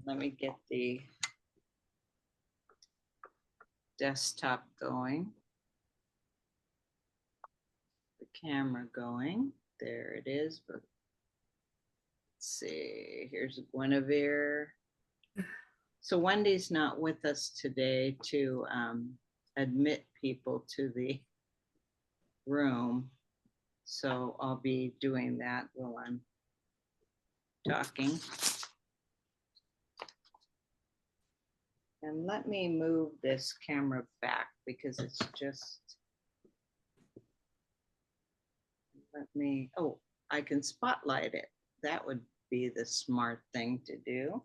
Let me get the desktop going. The camera going. There it is. But let's see. Here's Guinevere. So Wendy's not with us today to admit people to the room. So I'll be doing that while I'm talking. And let me move this camera back because it's just, oh, I can spotlight it. That would be the smart thing to do.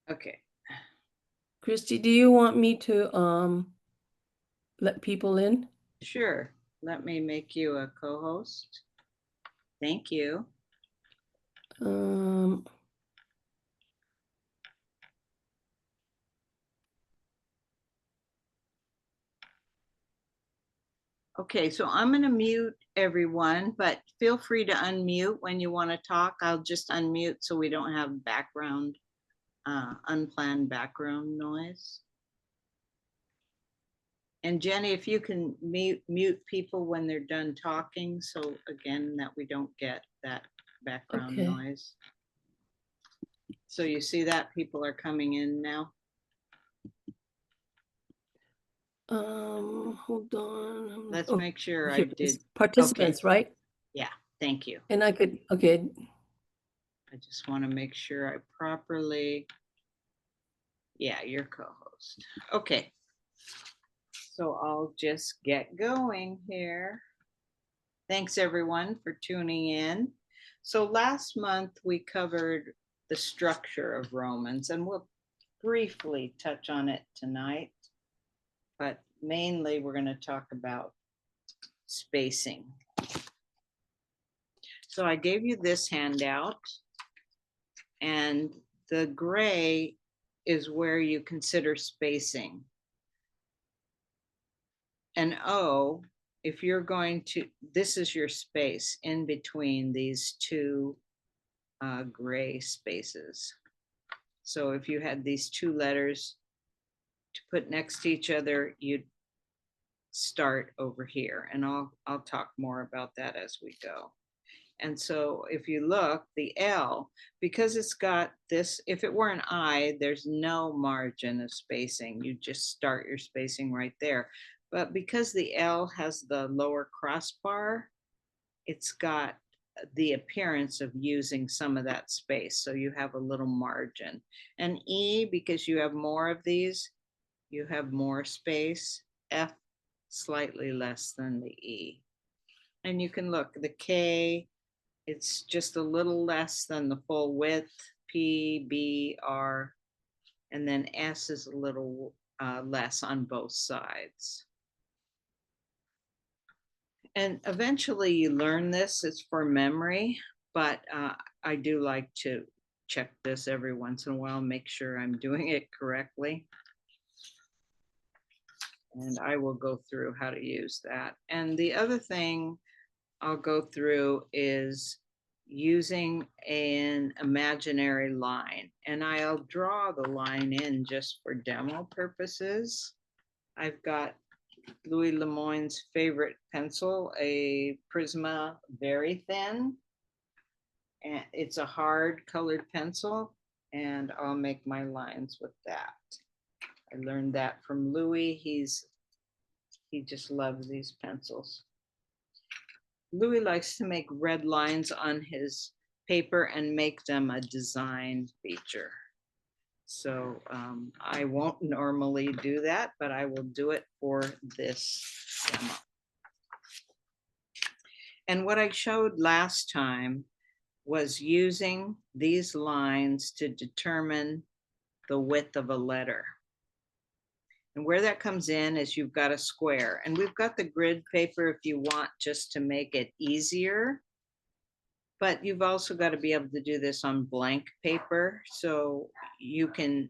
Okay. Kristi, do you want me to let people in? Sure. Let me make you a co-host. Thank you. Okay, so I'm going to mute everyone, but feel free to unmute when you want to talk. I'll just unmute so we don't have background, unplanned background noise. And Jenny, if you can mute people when they're done talking, so again, that we don't get that background noise. So you see that people are coming in now? Hold on. Let's make sure I did. Participants, right? Yeah, thank you. And I could, okay. I just want to make sure I properly, yeah, you're co-host. Okay. So I'll just get going here. Thanks everyone for tuning in. So last month we covered the structure of Romans, and we'll briefly touch on it tonight, but mainly we're going to talk about spacing. So I gave you this handout, and the gray is where you consider spacing. And O, if you're going to, this is your space in between these two gray spaces. So if you had these two letters to put next to each other, you'd start over here. And I'll talk more about that as we go. And so if you look, the L, because it's got this, if it were an I, there's no margin of spacing. You just start your spacing right there. But because the L has the lower crossbar, it's got the appearance of using some of that space. So you have a little margin. And E, because you have more of these, you have more space. F, slightly less than the E. And you can look, the K, it's just a little less than the full width. P, B, R, and then S is a little less on both sides. And eventually you learn this, it's for memory, but I do like to check this every once in a while, make sure I'm doing it correctly. And I will go through how to use that. And the other thing I'll go through is using an imaginary line. And I'll draw the line in just for demo purposes. I've got Louis Lemoyne's favorite pencil, a Prisma Very Thin. And it's a hard colored pencil, and I'll make my lines with that. I learned that from Louis. He just loves these pencils. Louis likes to make red lines on his paper and make them a design feature. So I won't normally do that, but I will do it for this demo. And what I showed last time was using these lines to determine the width of a letter. And where that comes in is you've got a square, and we've got the grid paper if you want just to make it easier. But you've also got to be able to do this on blank paper. So you can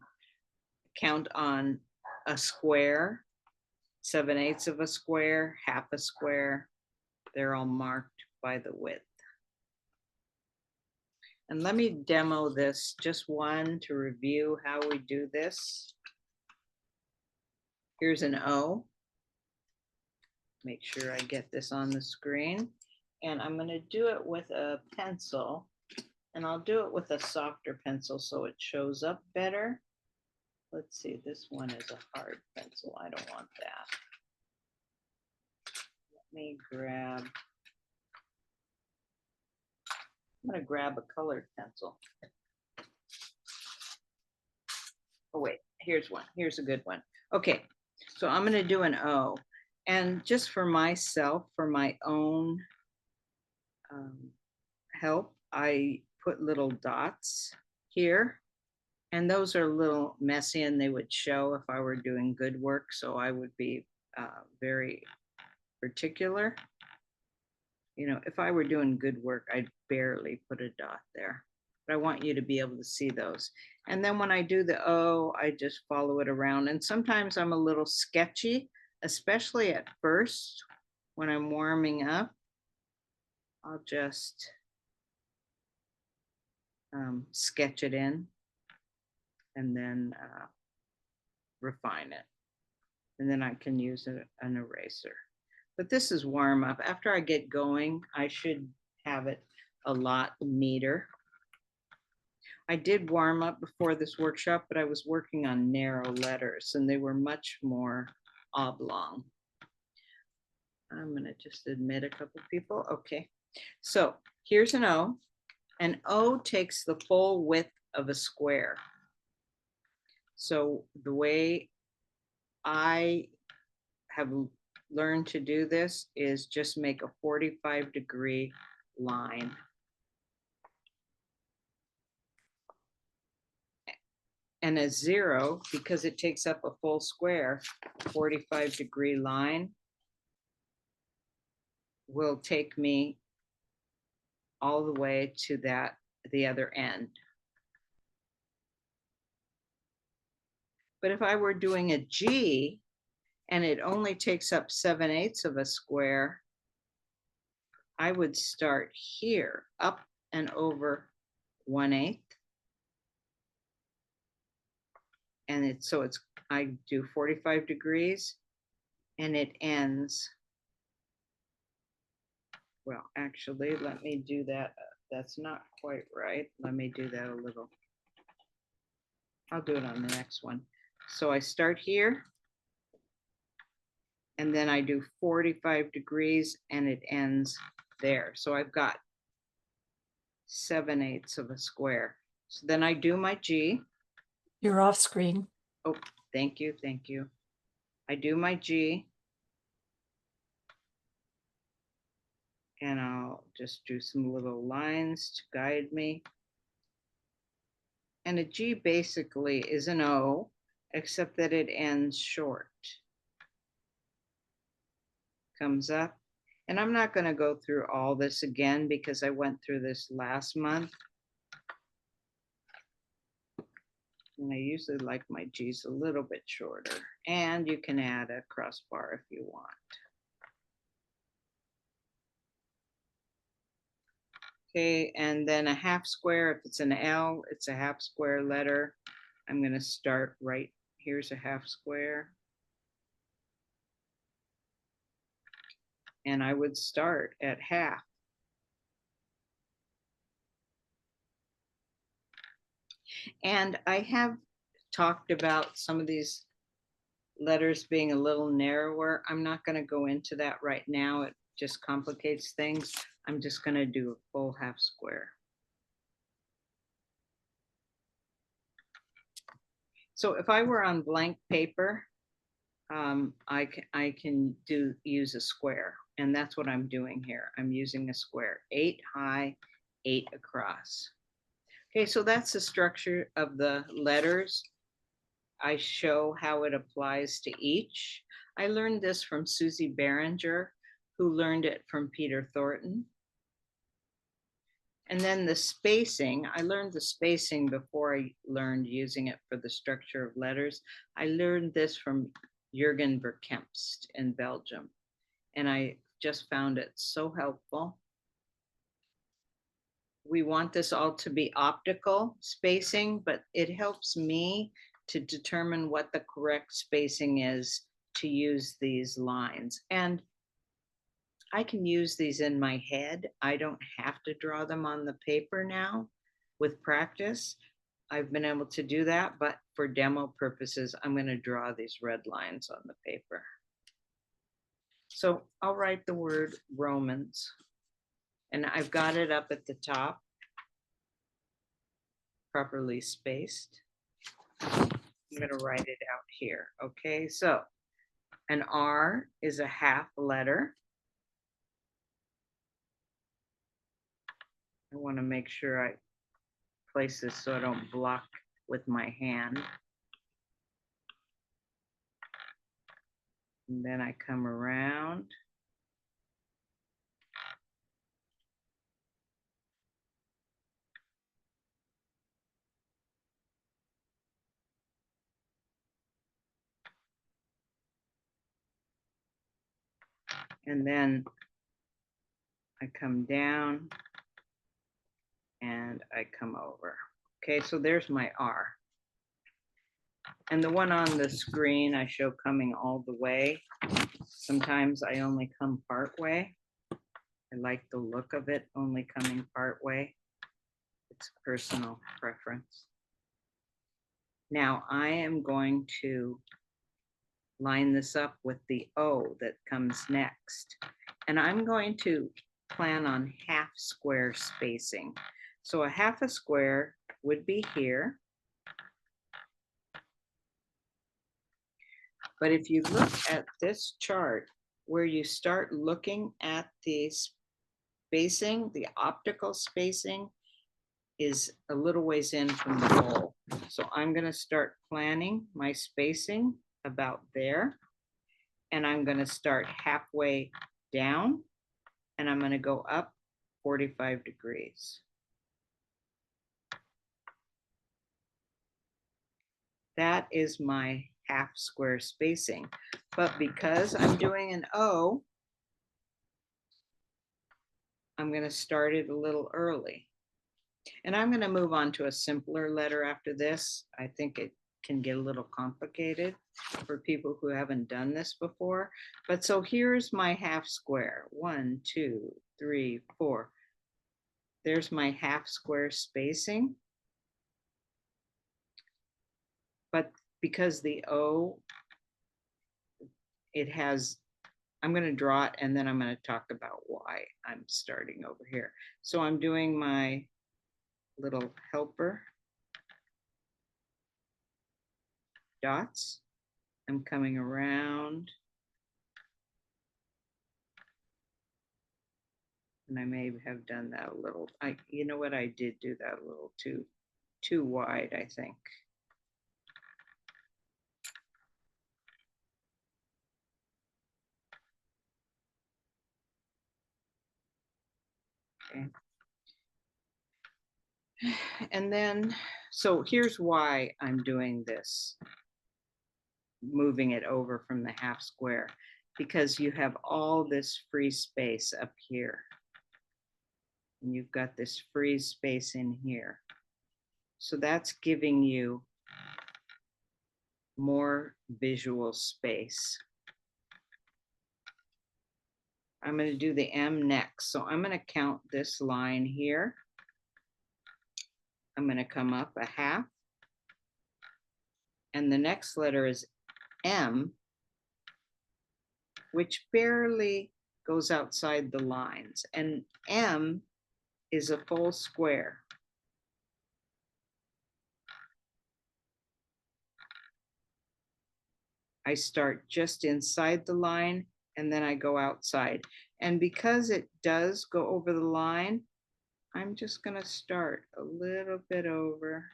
count on a square, 7/8 of a square, half a square. They're all marked by the width. And let me demo this, just one to review how we do this. Here's an O. Make sure I get this on the screen. And I'm going to do it with a pencil. And I'll do it with a softer pencil so it shows up better. Let's see, this one is a hard pencil. I don't want that. Let me grab, I'm going to grab a colored pencil. Oh, wait, here's one. Here's a good one. Okay, so I'm going to do an O. And just for myself, for my own help, I put little dots here. And those are a little messy and they would show if I were doing good work. So I would be very particular. You know, if I were doing good work, I'd barely put a dot there. But I want you to be able to see those. And then when I do the O, I just follow it around. And sometimes I'm a little sketchy, especially at first when I'm warming up. I'll just sketch it in and then refine it. And then I can use an eraser. But this is warm up. After I get going, I should have it a lot neater. I did warm up before this workshop, but I was working on narrow letters and they were much more oblong. I'm gonna just admit a couple people. Okay, so here's an O. An O takes the full width of a square. So the way I have learned to do this is just make a 45-degree line. And a 0, because it takes up a full square, 45-degree line will take me all the way to the other end. But if I were doing a G and it only takes up 7/8 of a square, I would start here, up and over 1/8. And I do 45 degrees and it ends. Well, actually, let me do that. That's not quite right. Let me do that a little. I'll do it on the next one. So I start here and then I do 45 degrees and it ends there. So I've got 7/8 of a square. So then I do my G. You're off screen. Oh, thank you, thank you. I do my G. And I'll just do some little lines to guide me. And a G basically is an O, except that it ends short. Comes up. And I'm not going to go through all this again because I went through this last month. And I usually like my G's a little bit shorter. And you can add a crossbar if you want. Okay, and then a half square. If it's an L, it's a half square letter. I'm going to start right. Here's a half square. And I would start at half. And I have talked about some of these letters being a little narrower. I'm not going to go into that right now. It just complicates things. I'm just going to do a full half square. So if I were on blank paper, I can use a square, and that's what I'm doing here. I'm using a square, 8 high, 8 across. Okay, so that's the structure of the letters. I show how it applies to each. I learned this from Susie Behringer, who learned it from Peter Thornton. And then the spacing, I learned the spacing before I learned using it for the structure of letters. I learned this from Jurgen Verkempt in Belgium, and I just found it so helpful. We want this all to be optical spacing, but it helps me to determine what the correct spacing is to use these lines. And I can use these in my head. I don't have to draw them on the paper now. With practice, I've been able to do that, but for demo purposes, I'm going to draw these red lines on the paper. So I'll write the word Romans, and I've got it up at the top, properly spaced. I'm going to write it out here. Okay, so an R is a half letter. I want to make sure I place this so I don't block with my hand. And then I come around. And then I come down and I come over. Okay, so there's my R. And the one on the screen I show coming all the way. Sometimes I only come part way. I like the look of it only coming part way. It's personal preference. Now I am going to line this up with the O that comes next. And I'm going to plan on half square spacing. So a half a square would be here. But if you look at this chart, where you start looking at the spacing, the optical spacing is a little ways in from the hole. So I'm going to start planning my spacing about there. And I'm going to start halfway down, and I'm going to go up 45 degrees. That is my half square spacing. But because I'm doing an O, I'm going to start it a little early. And I'm going to move on to a simpler letter after this. I think it can get a little complicated for people who haven't done this before. But so here's my half square. 1, 2, 3, 4. There's my half square spacing. But because the O, it has, I'm going to draw it and then I'm going to talk about why I'm starting over here. So I'm doing my little helper dots. I'm coming around. And I may have done that a little, you know what, I did do that a little too wide, I think. Okay. And then, so here's why I'm doing this, moving it over from the half square, because you have all this free space up here. And you've got this free space in here. So that's giving you more visual space. I'm going to do the M next. So I'm going to count this line here. I'm going to come up a half. And the next letter is M, which barely goes outside the lines. And M is a full square. I start just inside the line and then I go outside. And because it does go over the line, I'm just going to start a little bit over.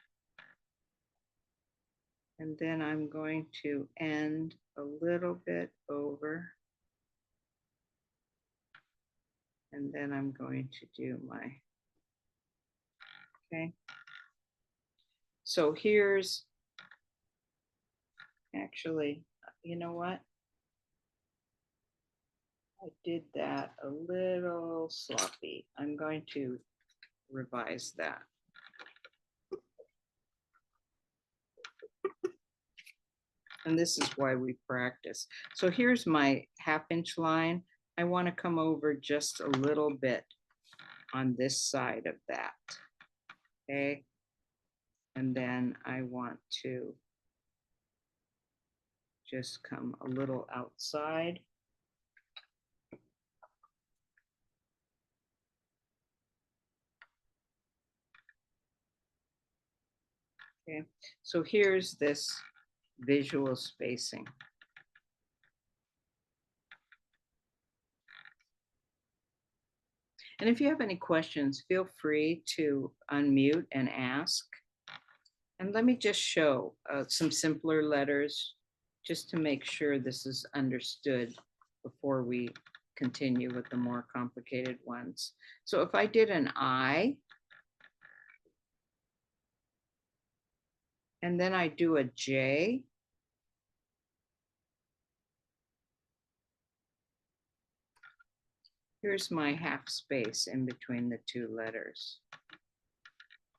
And then I'm going to end a little bit over. And then I'm going to do my Okay. So here's, actually, you know what? I did that a little sloppy. I'm going to revise that. And this is why we practice. So here's my 1/2 inch line. I want to come over just a little bit on this side of that. Okay. And then I want to just come a little outside. Okay, so here's this visual spacing. And if you have any questions, feel free to unmute and ask. And let me just show some simpler letters just to make sure this is understood before we continue with the more complicated ones. So if I did an I, and then I do a J, here's my 1/2 space in between the two letters.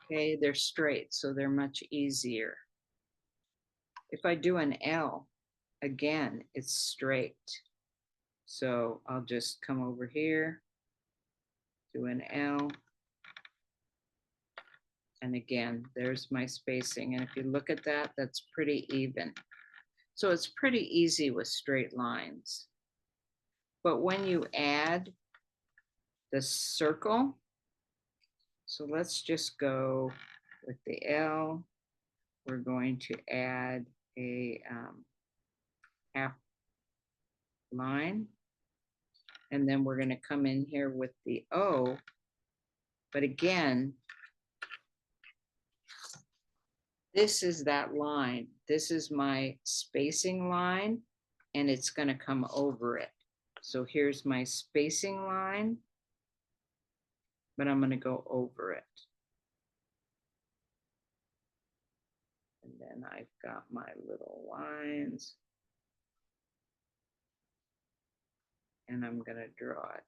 Okay, they're straight, so they're much easier. If I do an L, again, it's straight. So I'll just come over here, do an L. And again, there's my spacing. And if you look at that, that's pretty even. So it's pretty easy with straight lines. But when you add the circle, so let's just go with the L. We're going to add a 1/2 line. And then we're going to come in here with the O. But again, this is that line. This is my spacing line, and it's going to come over it. So here's my spacing line, but I'm going to go over it. And then I've got my little lines. And I'm going to draw it.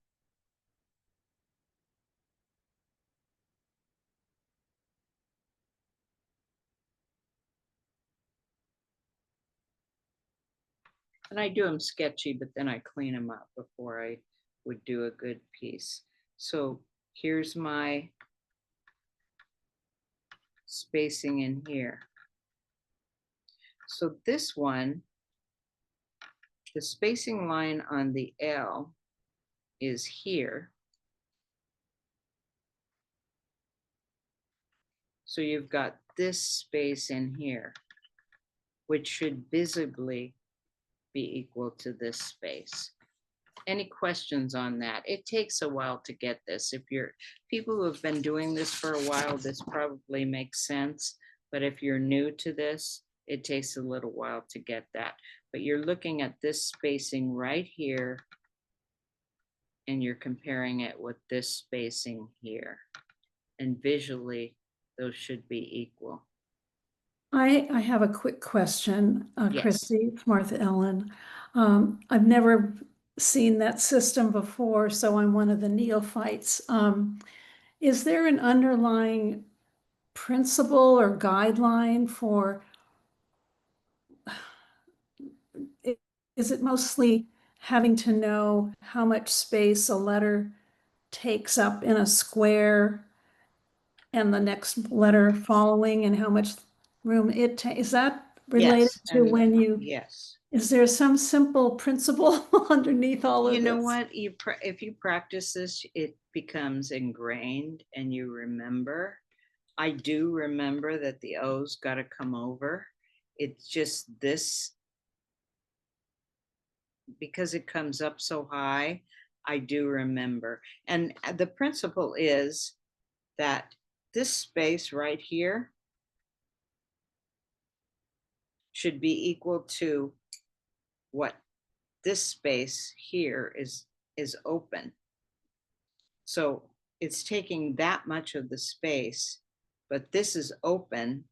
And I do them sketchy, but then I clean them up before I would do a good piece. So here's my spacing in here. So this one, the spacing line on the L is here. So you've got this space in here, which should visibly be equal to this space. Any questions on that? It takes a while to get this. If you're people who have been doing this for a while, this probably makes sense. But if you're new to this, it takes a little while to get that. But you're looking at this spacing right here, and you're comparing it with this spacing here. And visually, those should be equal. I have a quick question, Yes. Kristi, it's Martha Ellen. I've never seen that system before, so I'm one of the neophytes. Is there an underlying principle or guideline for, is it mostly having to know how much space a letter takes up in a square and the next letter following and how much room it takes? Is that related Yes, to when you, yes. is there some simple principle underneath all of this? You know what? If you practice this, it becomes ingrained and you remember. I do remember that the O's got to come over. It's just this, because it comes up so high, I do remember. And the principle is that this space right here should be equal to what this space here is open. So it's taking that much of the space but this is open.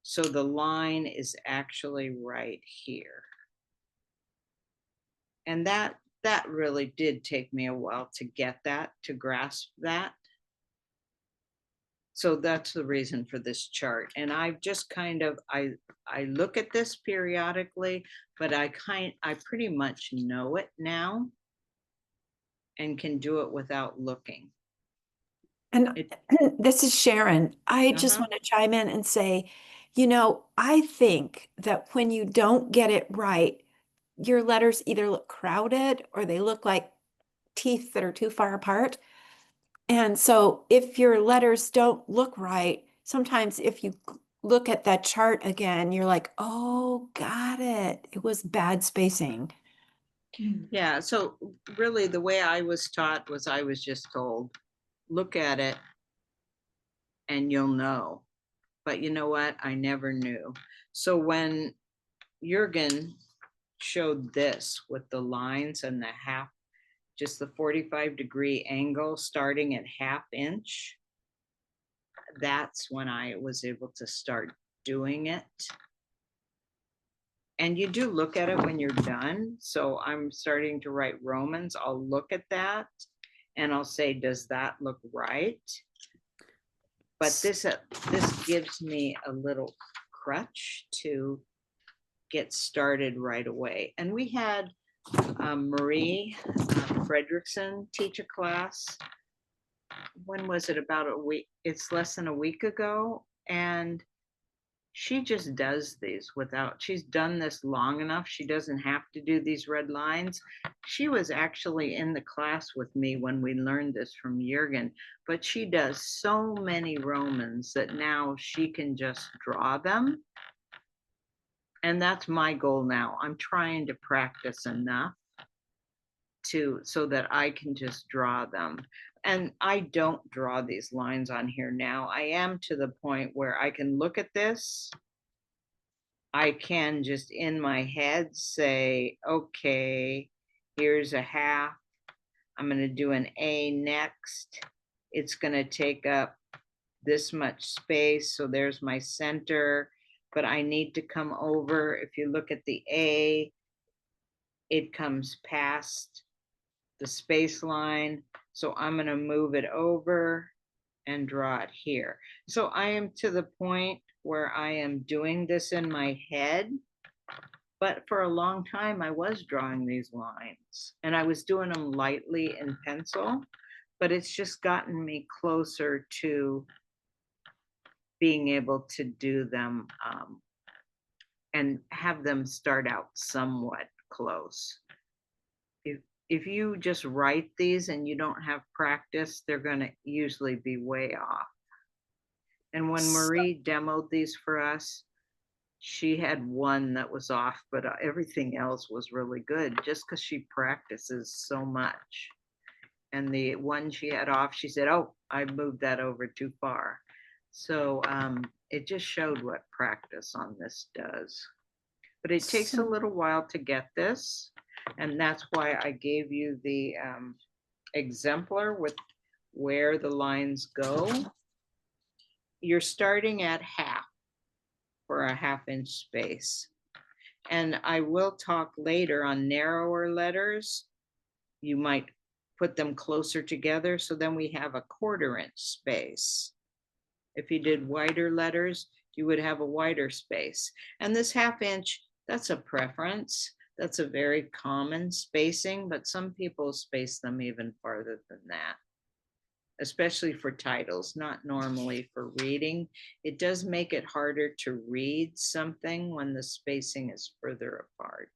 So the line is actually right here. And that really did take me a while to get that, to grasp that. So that's the reason for this chart. And I've just kind of, I look at this periodically, but I pretty much know it now and can do it without looking. And this is Sharon. I just Uh-huh. want to chime in and say, you know, I think that when you don't get it right, your letters either look crowded or they look like teeth that are too far apart. And so if your letters don't look right, sometimes if you look at that chart again, you're like, oh, got it. It was bad spacing. Yeah, so really the way I was taught was I was just told, look at it and you'll know. But you know what? I never knew. So when Jürgen showed this with the lines and the half, just the 45-degree angle starting at 1/2 inch, that's when I was able to start doing it. And you do look at it when you're done. So I'm starting to write Romans. I'll look at that and I'll say, does that look right? But this gives me a little crutch to get started right away. And we had Marie Fredrickson teach a class. When was it? About a week. It's less than a week ago. And she just does these without, she's done this long enough. She doesn't have to do these red lines. She was actually in the class with me when we learned this from Jürgen, but she does so many Romans that now she can just draw them. And that's my goal now. I'm trying to practice enough so that I can just draw them. And I don't draw these lines on here now. I am to the point where I can look at this. I can just in my head say, okay, here's a 1/2. I'm going to do an A next. It's going to take up this much space. So there's my center, but I need to come over. If you look at the A, it comes past the space line. So I'm going to move it over and draw it here. So I am to the point where I am doing this in my head, but for a long time I was drawing these lines and I was doing them lightly in pencil, but it's just gotten me closer to being able to do them and have them start out somewhat close. If you just write these and you don't have practice, they're going to usually be way off. And when Marie demoed these for us, she had one that was off, but everything else was really good just because she practices so much. And the one she had off, she said, oh, I moved that over too far. So it just showed what practice on this does. But it takes a little while to get this. And that's why I gave you the exemplar with where the lines go. You're starting at 1/2 for a 1/2 inch space. And I will talk later on narrower letters. You might put them closer together. So then we have a 1/4 inch space. If you did wider letters, you would have a wider space. And this 1/2 inch, that's a preference. That's a very common spacing, but some people space them even farther than that, especially for titles, not normally for reading. It does make it harder to read something when the spacing is further apart.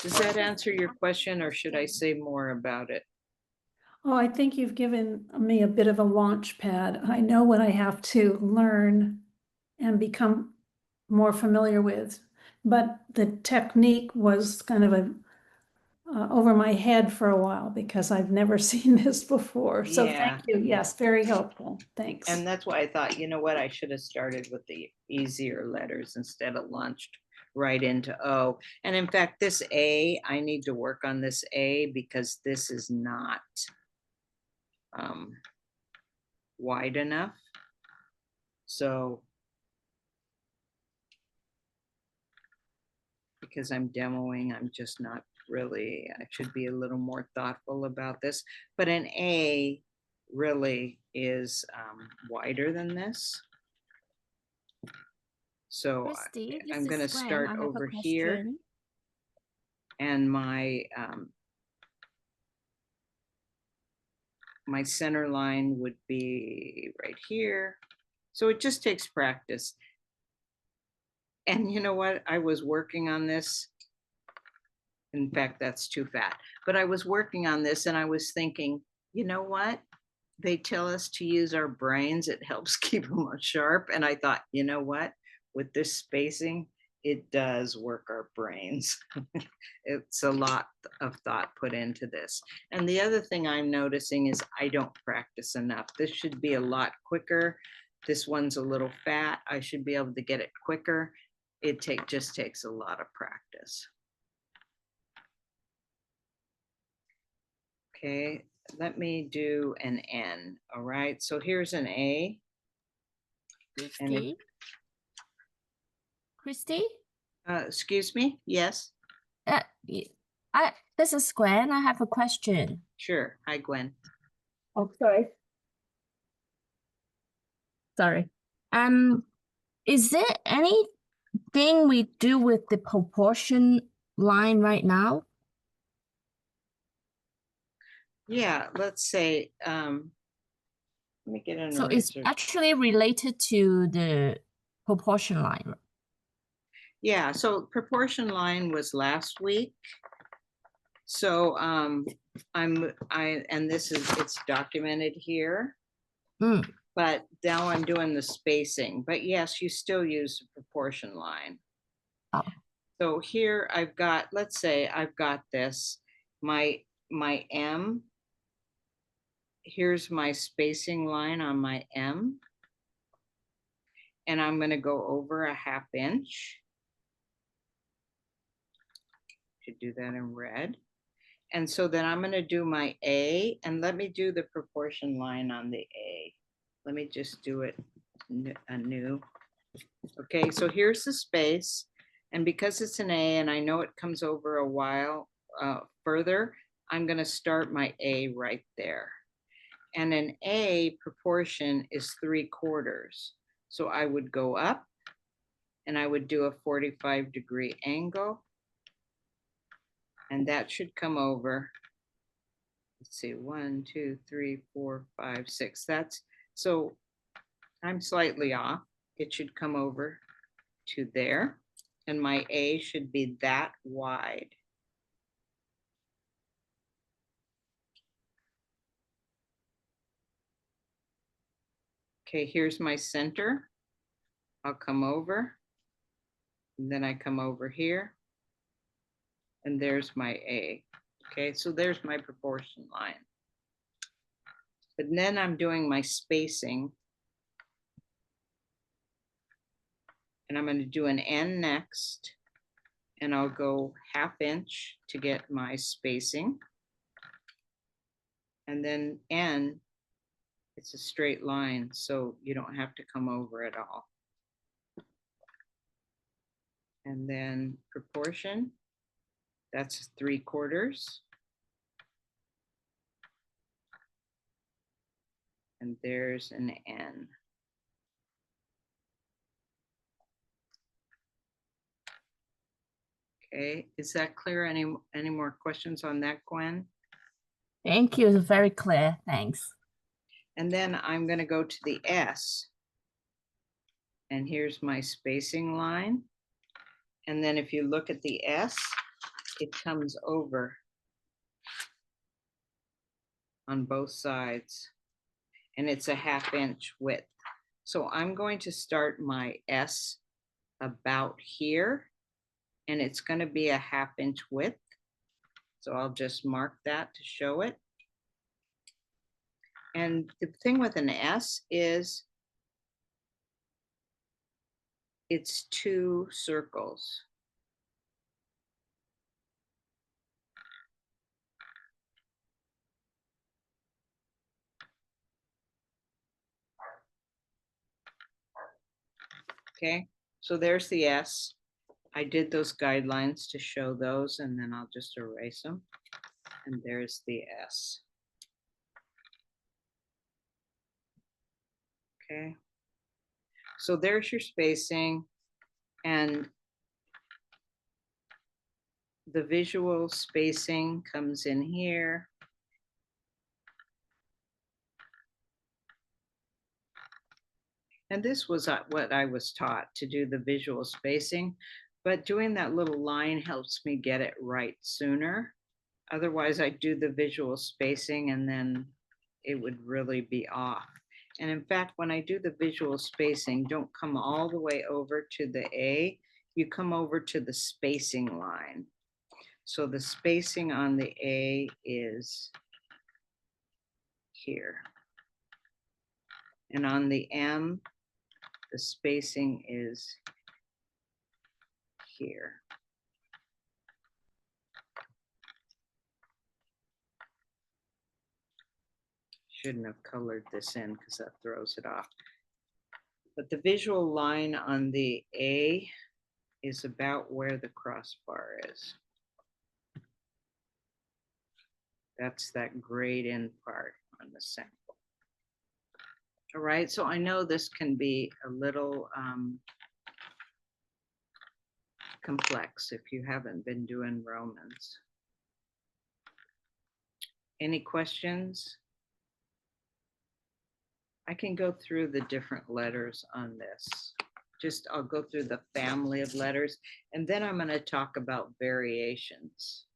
Does that answer your question, or should I say more about it? Oh, I think you've given me a bit of a launch pad. I know what I have to learn and become more familiar with, but the technique was kind of over my head for a while because I've never seen this before. So Yeah. thank you. Yes, very helpful. Thanks. And that's why I thought, you know what, I should have started with the easier letters instead of launched right into O. And in fact, this A, I need to work on this A because this is not wide enough. So because I'm demoing, I'm just not really, I should be a little more thoughtful about this. But an A really is wider than this. So Kristi, this I'm is going to Gwen. start I have a over here, question. and my my center line would be right here. So it just takes practice. And you know what? I was working on this. In fact, that's too fat. But I was working on this and I was thinking, you know what? They tell us to use our brains. It helps keep them sharp. And I thought, you know what? With this spacing, it does work our brains. It's a lot of thought put into this. And the other thing I'm noticing is I don't practice enough. This should be a lot quicker. This one's a little fat. I should be able to get it quicker. It just takes a lot of practice. Okay, let me do an N. All right, so here's an A. And if, Kristi? excuse me? Yes, Y- this is Gwen. I have a question. sure. Hi, Gwen. Oh, sorry. Sorry. Is there anything we do with the proportion line right now? Yeah, let's say, let me get an So it's eraser. actually related to the proportion line. Yeah, so proportion line was last week. So and this is, it's documented here, Mm. but now I'm doing the spacing. But yes, you still use the proportion line. Oh. So here I've got, let's say I've got this, my M. Here's my spacing line on my M. And I'm going to go over a 1/2 inch. Should do that in red. And so then I'm going to do my A, and let me do the proportion line on the A. Let me just do it anew. Okay, so here's the space. And because it's an A and I know it comes over a while further, I'm going to start my A right there. And an A proportion is 3/4. So I would go up and I would do a 45-degree angle. And that should come over. Let's see, 1, 2, 3, 4, 5, 6. That's, so I'm slightly off. It should come over to there. And my A should be that wide. Okay, here's my center. I'll come over. And then I come over here. And there's my A. Okay, so there's my proportion line. But then I'm doing my spacing. And I'm going to do an N next. And I'll go 1/2 inch to get my spacing. And then N, it's a straight line, so you don't have to come over at all. And then proportion, that's 3/4. And there's an N. Okay, is that clear? Any more questions on that, Gwen? Thank you. It's very clear. Thanks. And then I'm going to go to the S. And here's my spacing line. And then if you look at the S, it comes over on both sides. And it's a 1/2 inch width. So I'm going to start my S about here. And it's going to be a 1/2 inch width. So I'll just mark that to show it. And the thing with an S is it's 2 circles. Okay, so there's the S. I did those guidelines to show those, and then I'll just erase them. And there's the S. Okay. So there's your spacing, and the visual spacing comes in here. And this was what I was taught, to do the visual spacing, but doing that little line helps me get it right sooner. Otherwise, I do the visual spacing and then it would really be off. And in fact, when I do the visual spacing, don't come all the way over to the A, you come over to the spacing line. So the spacing on the A is here. And on the M, the spacing is here. Shouldn't have colored this in because that throws it off. But the visual line on the A is about where the crossbar is. That's that grayed in part on the sample. All right, so I know this can be a little complex if you haven't been doing Romans. Any questions? I can go through the different letters on this. I'll go through the family of letters, and then I'm going to talk about variations.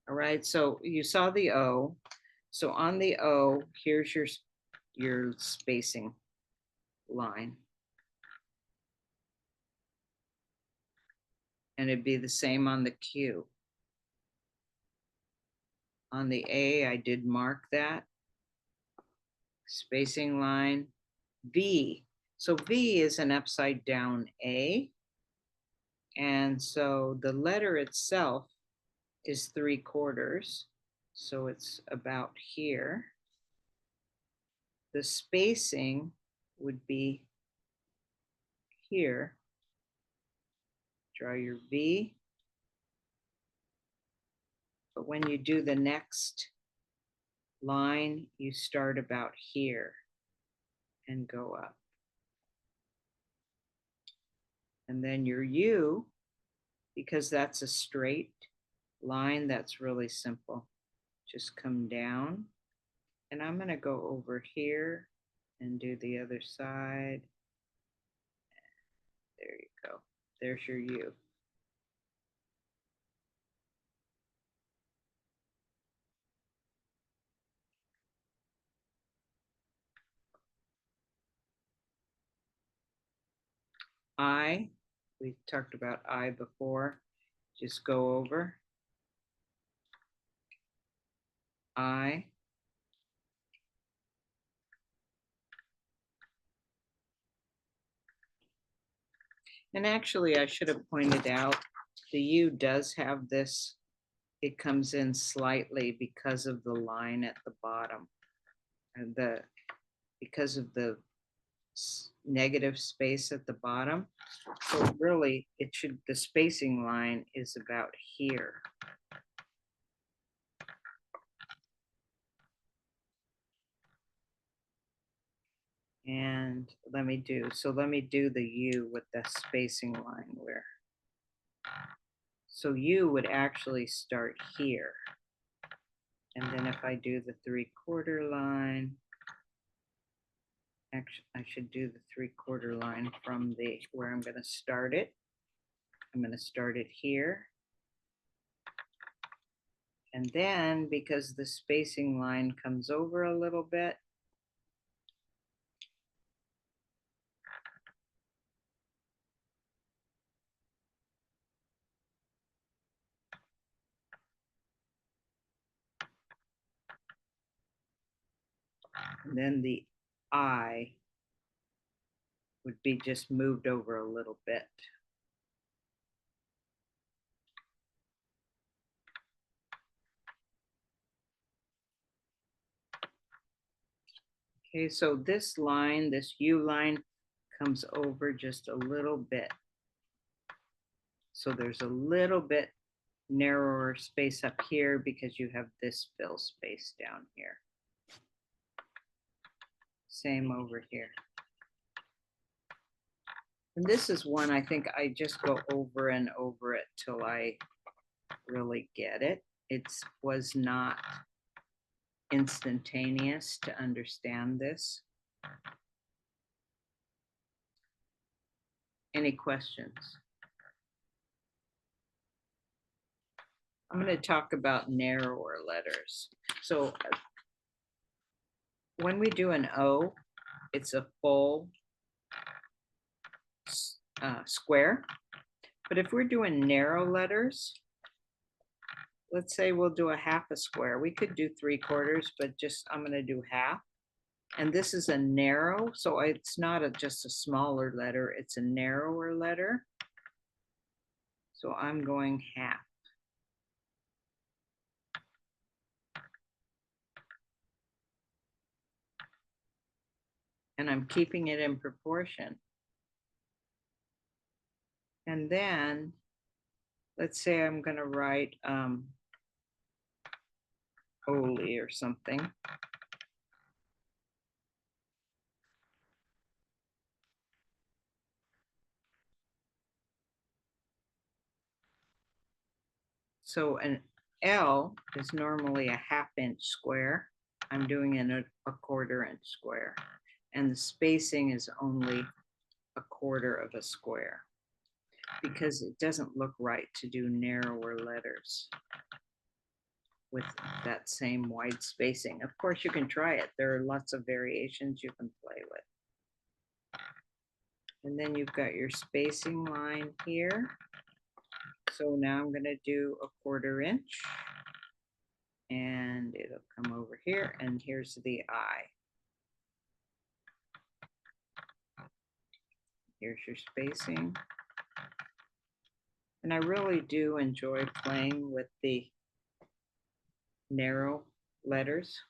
All right, so you saw the O. So on the O, here's your spacing line. And it'd be the same on the Q. On the A, I did mark that. Spacing line. V. So V is an upside down A. And so the letter itself is 3/4. So it's about here. The spacing would be here. Draw your V. But when you do the next line, you start about here and go up. And then your U, because that's a straight line, that's really simple. Just come down. And I'm going to go over here and do the other side. There you go. There's your U. I, we talked about I before. Just go over. I. And actually, I should have pointed out the U does have this. It comes in slightly because of the line at the bottom, and because of the negative space at the bottom. So really, the spacing line is about here. And let me do the U with the spacing line where. So U would actually start here. And then if I do the 3/4 line, actually I should do the 3/4 line from where I'm going to start it. I'm going to start it here. And then because the spacing line comes over a little bit, and then the I would be just moved over a little bit. Okay, so this line, this U line comes over just a little bit. So there's a little bit narrower space up here because you have this fill space down here. Same over here. And this is one I think I just go over and over it till I really get it. It was not instantaneous to understand this. Any questions? I'm going to talk about narrower letters. So when we do an O, it's a full square. But if we're doing narrow letters, let's say we'll do a half a square. We could do 3/4, but just I'm going to do half. And this is a narrow, so it's not just a smaller letter, it's a narrower letter. So I'm going half. And I'm keeping it in proportion. And then, let's say I'm going to write Oli or something. So an L is normally a 1/2 inch square. I'm doing it a 1/4 inch square. And the spacing is only a 1/4 of a square because it doesn't look right to do narrower letters with that same wide spacing. Of course, you can try it. There are lots of variations you can play with. And then you've got your spacing line here. So now I'm going to do a 1/4 inch. And it'll come over here, and here's the I. Here's your spacing. And I really do enjoy playing with the narrow letters.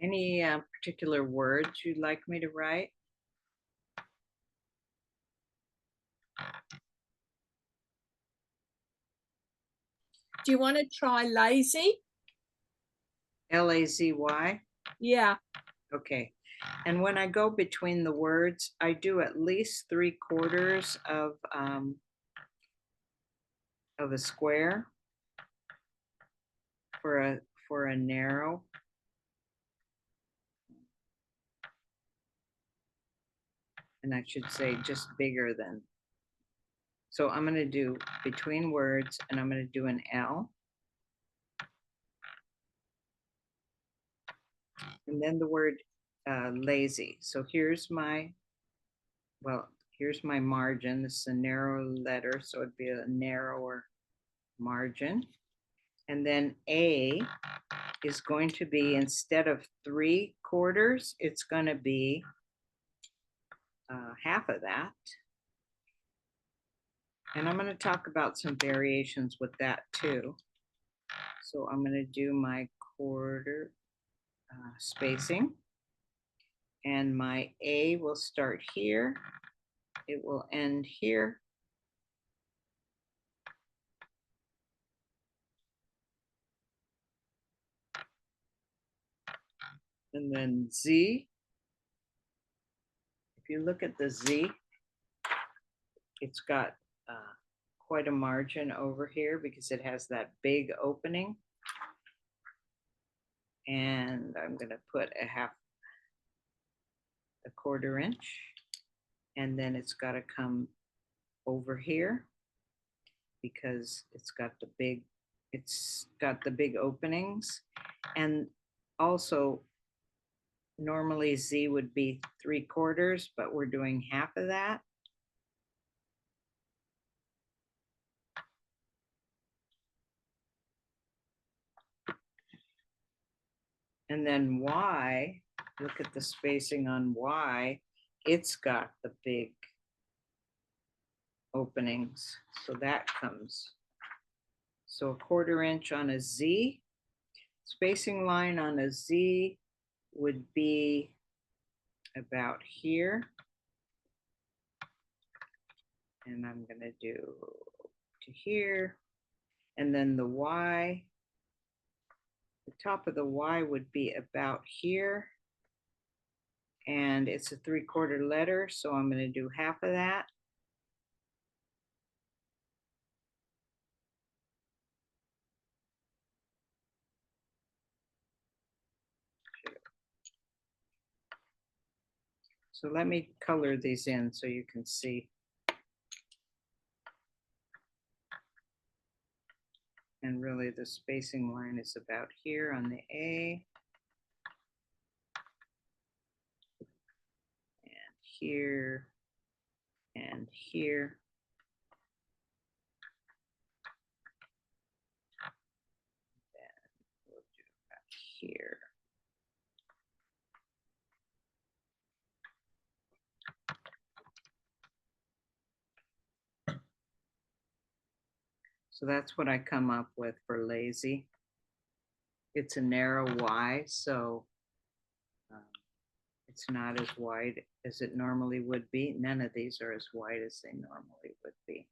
Any particular words you'd like me to write? Do you want to try lazy? Lazy? Yeah. Okay. And when I go between the words, I do at least 3/4 of a square for a narrow. And I should say just bigger than. So I'm going to do between words, and I'm going to do an L. And then the word lazy. So here's my margin. This is a narrow letter, so it'd be a narrower margin. And then A is going to be, instead of 3/4, it's going to be 1/2 of that. And I'm going to talk about some variations with that too. So I'm going to do my 1/4 spacing. And my A will start here. It will end here. And then Z. If you look at the Z, it's got quite a margin over here because it has that big opening. And I'm going to put a 1/4 inch. And then it's got to come over here because it's got the big openings. And also, normally Z would be 3/4, but we're doing 1/2 of that. And then Y, look at the spacing on Y, it's got the big openings. So that comes, so a 1/4 inch on a Z. Spacing line on a Z would be about here. And I'm going to do to here. And then the Y, the top of the Y would be about here. And it's a 3/4 letter, so I'm going to do half of that. So let me color these in so you can see. And really the spacing line is about here on the A. And here. And here. Then we'll do about here. So that's what I come up with for lazy. It's a narrow Y, so it's not as wide as it normally would be. None of these are as wide as they normally would be.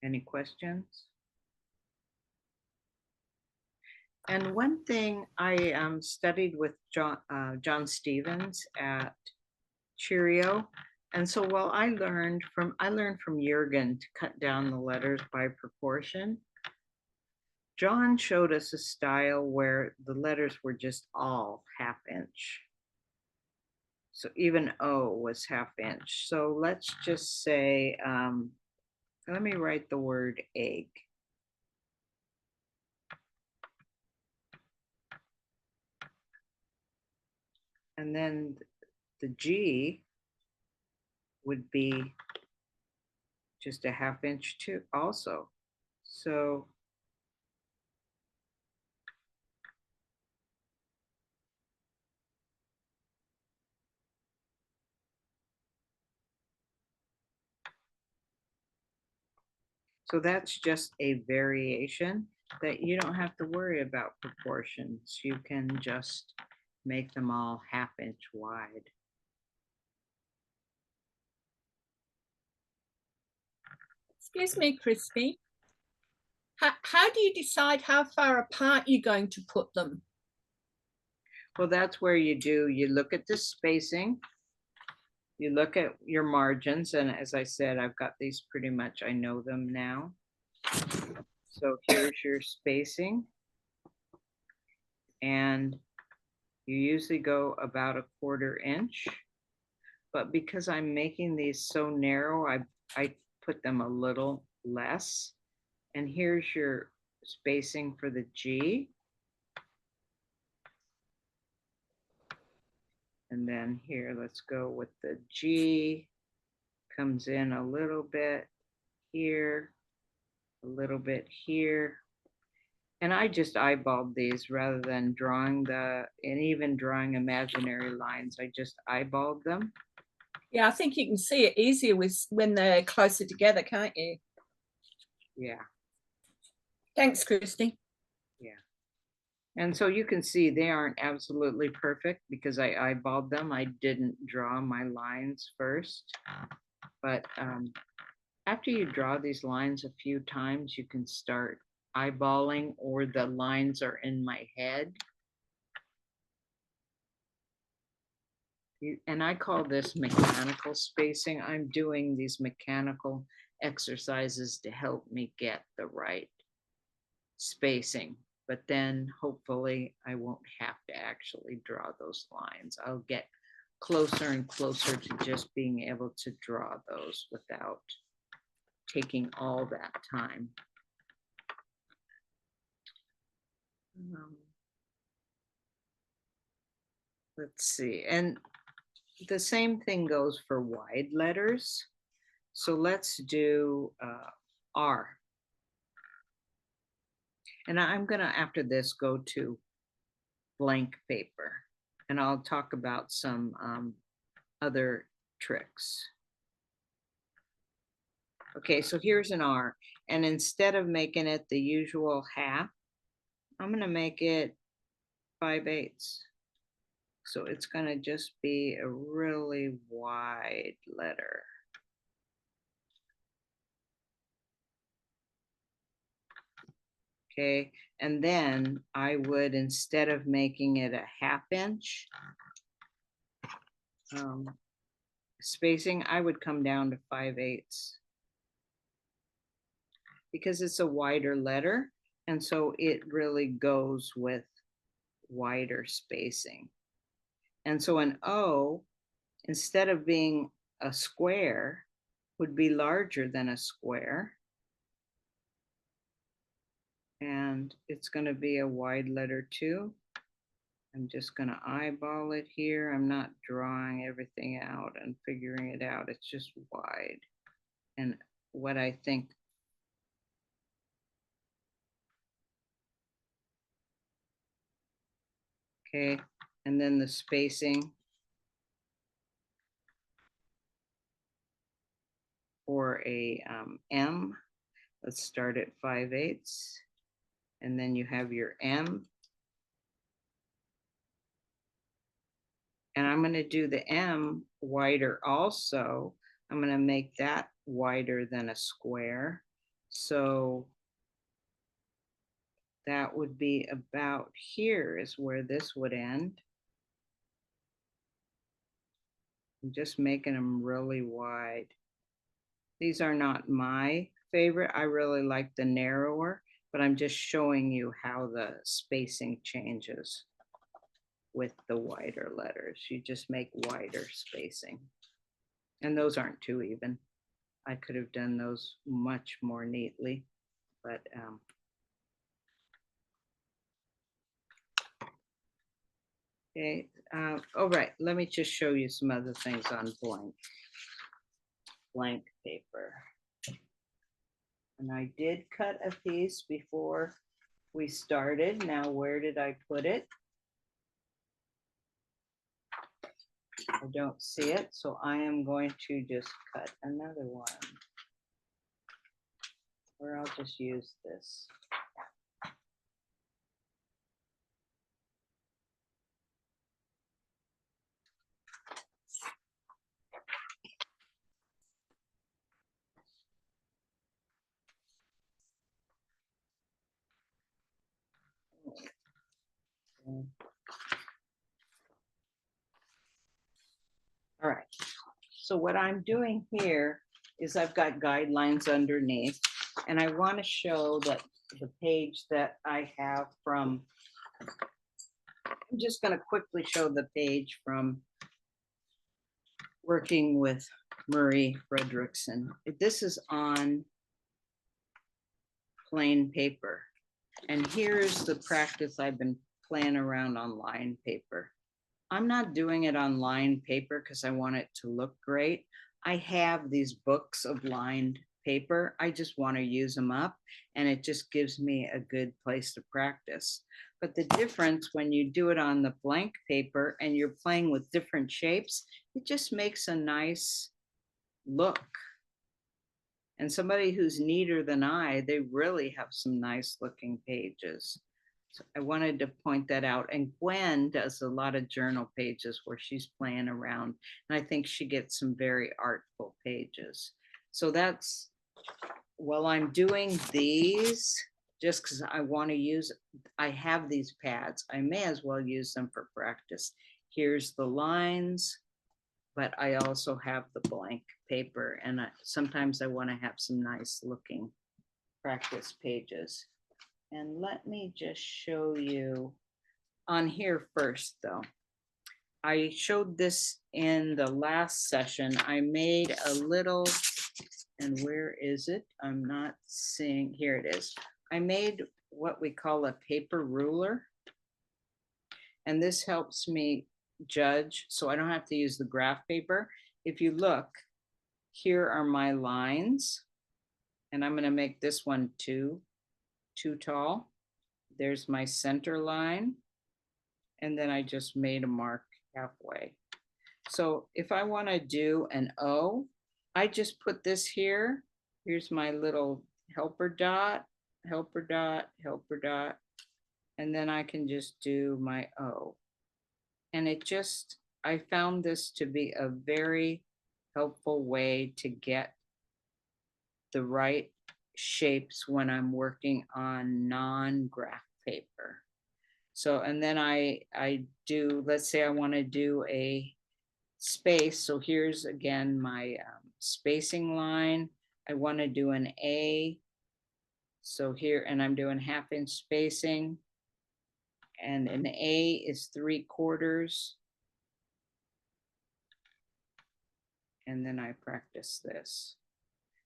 Any questions? And one thing I studied with John Stevens at Cheerio. And so while I learned from Jürgen to cut down the letters by proportion, John showed us a style where the letters were just all 1/2 inch. So even O was 1/2 inch. So let's just say, let me write the word egg. And then the G would be just a 1/2 inch too also. So that's just a variation that you don't have to worry about proportions. You can just make them all 1/2 inch wide. Excuse me, Kristi. How do you decide how far apart you're going to put them? Well, that's where you look at the spacing, you look at your margins, and as I said, I've got these pretty much, I know them now. So here's your spacing. And you usually go about a 1/4 inch. But because I'm making these so narrow, I put them a little less. And here's your spacing for the G. And then here, let's go with the G. Comes in a little bit here, a little bit here. And I just eyeballed these rather than drawing and even drawing imaginary lines. I just eyeballed them. Yeah, I think you can see it easier when they're closer together, can't you? Yeah. Thanks, Kristi. Yeah. And so you can see they aren't absolutely perfect because I eyeballed them. I didn't draw my lines first. But after you draw these lines a few times, you can start eyeballing, or the lines are in my head. And I call this mechanical spacing. I'm doing these mechanical exercises to help me get the right spacing. But then hopefully I won't have to actually draw those lines. I'll get closer and closer to just being able to draw those without taking all that time. Let's see. And the same thing goes for wide letters. So let's do R. And I'm going to, after this, go to blank paper. And I'll talk about some other tricks. Okay, so here's an R. And instead of making it the usual 1/2, I'm gonna make it 5/8. So it's gonna just be a really wide letter. Okay, and then I would, instead of making it a 1/2 inch spacing, I would come down to 5/8 because it's a wider letter, and so it really goes with wider spacing. And so an O, instead of being a square, would be larger than a square. And it's going to be a wide letter too. I'm just going to eyeball it here. I'm not drawing everything out and figuring it out. It's just wide. And what I think. Okay, and then the spacing for a M, let's start at 5/8. And then you have your M. And I'm going to do the M wider also. I'm going to make that wider than a square. So that would be about here is where this would end. I'm just making them really wide. These are not my favorite. I really like the narrower, but I'm just showing you how the spacing changes with the wider letters. You just make wider spacing. And those aren't too even. I could have done those much more neatly, but okay. All right, let me just show you some other things on blank paper. And I did cut a piece before we started. Now, where did I put it? I don't see it, so I am going to just cut another one. Or I'll just use this. All right, so what I'm doing here is I've got guidelines underneath, and I want to show that the page that I have from, I'm just going to quickly show the page from working with Marie Frederickson. This is on plain paper. And here's the practice I've been playing around on lined paper. I'm not doing it on lined paper because I want it to look great. I have these books of lined paper. I just want to use them up, and it just gives me a good place to practice. But the difference when you do it on the blank paper and you're playing with different shapes, it just makes a nice look. And somebody who's neater than I, they really have some nice looking pages. So I wanted to point that out. And Gwen does a lot of journal pages where she's playing around. And I think she gets some very artful pages. So that's, while I'm doing these, just because I want to use, I have these pads, I may as well use them for practice. Here's the lines, but I also have the blank paper. And sometimes I want to have some nice looking practice pages. And let me just show you on here first, though. I showed this in the last session. I made a little, and where is it? I'm not seeing, here it is. I made what we call a paper ruler. And this helps me judge, so I don't have to use the graph paper. If you look, here are my lines. And I'm going to make this one too tall. There's my center line, and then I just made a mark halfway. So if I want to do an O, I just put this here. Here's my little helper dot, helper dot, helper dot. And then I can just do my O. And I found this to be a very helpful way to get the right shapes when I'm working on non-graph paper. So, and then I do, let's say I want to do a space. So here's again my spacing line. I want to do an A. So here, and I'm doing 1/2 inch spacing. And an A is 3/4. And then I practice this.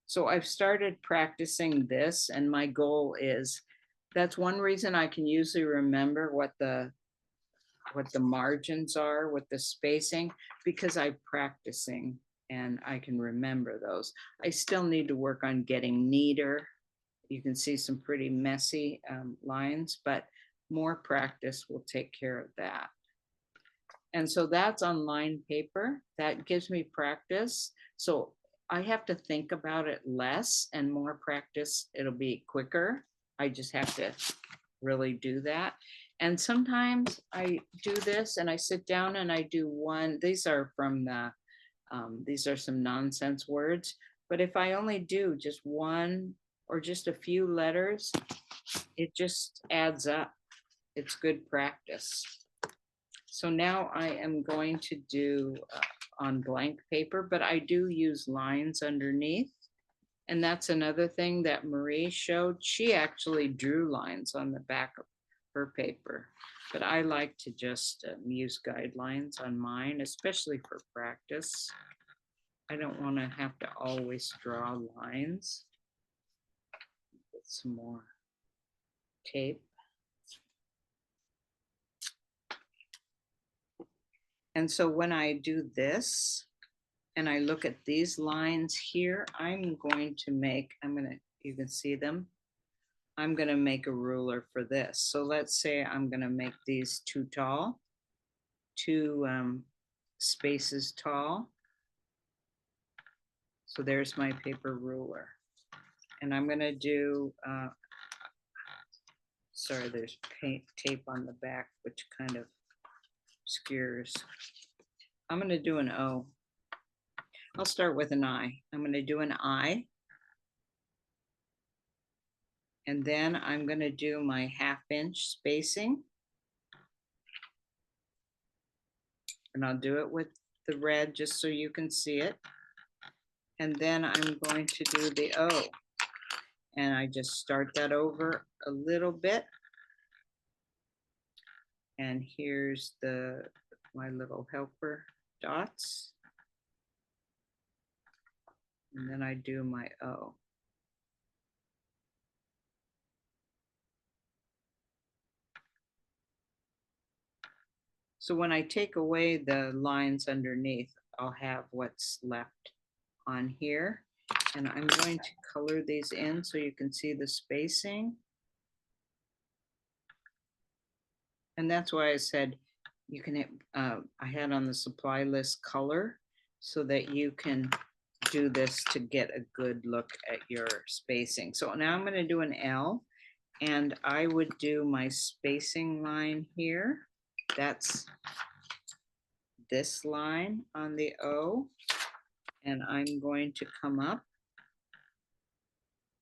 So I've started practicing this, and my goal is, that's one reason I can usually remember what the margins are with the spacing, because I'm practicing and I can remember those. I still need to work on getting neater. You can see some pretty messy lines, but more practice will take care of that. And so that's on line paper. That gives me practice. So I have to think about it less, and more practice, it'll be quicker. I just have to really do that. And sometimes I do this and I sit down and I do one. These are from the, these are some nonsense words. But if I only do just one or just a few letters, it just adds up. It's good practice. So now I am going to do on blank paper, but I do use lines underneath. And that's another thing that Marie showed. She actually drew lines on the back of her paper, but I like to just use guidelines on mine, especially for practice. I don't want to have to always draw lines. Get some more tape. And so when I do this and I look at these lines here, I'm going to make, you can see them. I'm going to make a ruler for this. So let's say I'm going to make these too tall, 2 spaces tall. So there's my paper ruler. And I'm going to do, sorry, there's tape on the back, which kind of obscures. I'm going to do an O. I'll start with an I. I'm going to do an I. And then I'm going to do my 1/2 inch spacing. And I'll do it with the red just so you can see it. And then I'm going to do the O. And I just start that over a little bit. And here's my little helper dots. And then I do my O. So when I take away the lines underneath, I'll have what's left on here. And I'm going to color these in so you can see the spacing. And that's why I said you can, I had on the supply list color so that you can do this to get a good look at your spacing. So now I'm going to do an L, and I would do my spacing line here. That's this line on the O, and I'm going to come up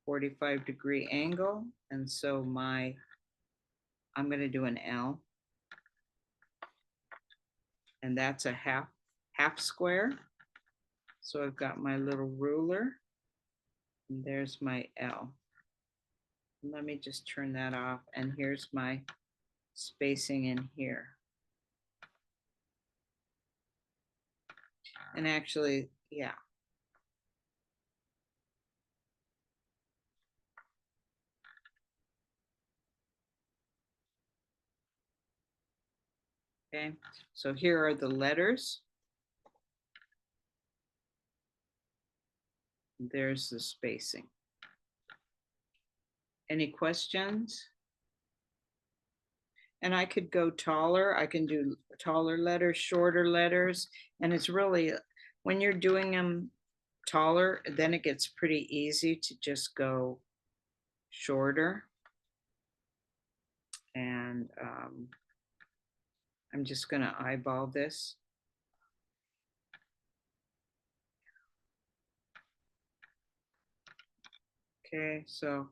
45-degree angle. And so I'm going to do an L, and that's a half square. So I've got my little ruler, and there's my L. Let me just turn that off, and here's my spacing in here. And actually, yeah. Okay, so here are the letters. There's the spacing. Any questions? And I could go taller. I can do taller letters, shorter letters. And it's really, when you're doing them taller, then it gets pretty easy to just go shorter. And I'm just gonna eyeball this. Okay, so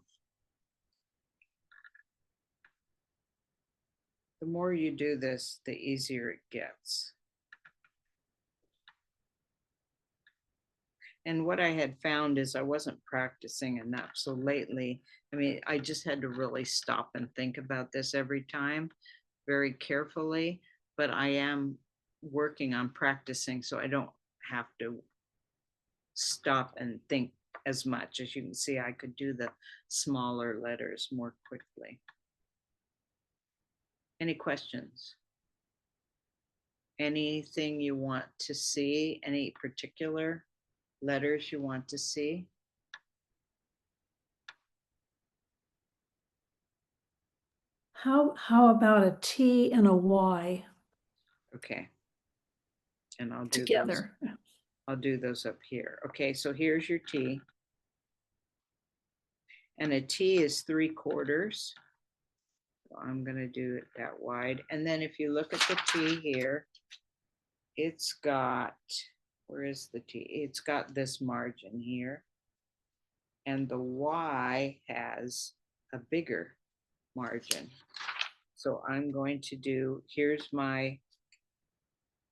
the more you do this, the easier it gets. And what I had found is I wasn't practicing enough. So lately, I mean, I just had to really stop and think about this every time very carefully, but I am working on practicing so I don't have to stop and think as much. As you can see, I could do the smaller letters more quickly. Any questions? Anything you want to see? Any particular letters you want to see? How about a T and a Y Okay. And I'll do those. together? I'll do those up here. Okay, so here's your T. And a T is 3/4. So I'm gonna do it that wide. And then if you look at the T here, it's got, where is the T? It's got this margin here. And the Y has a bigger margin. So I'm going to do, here's my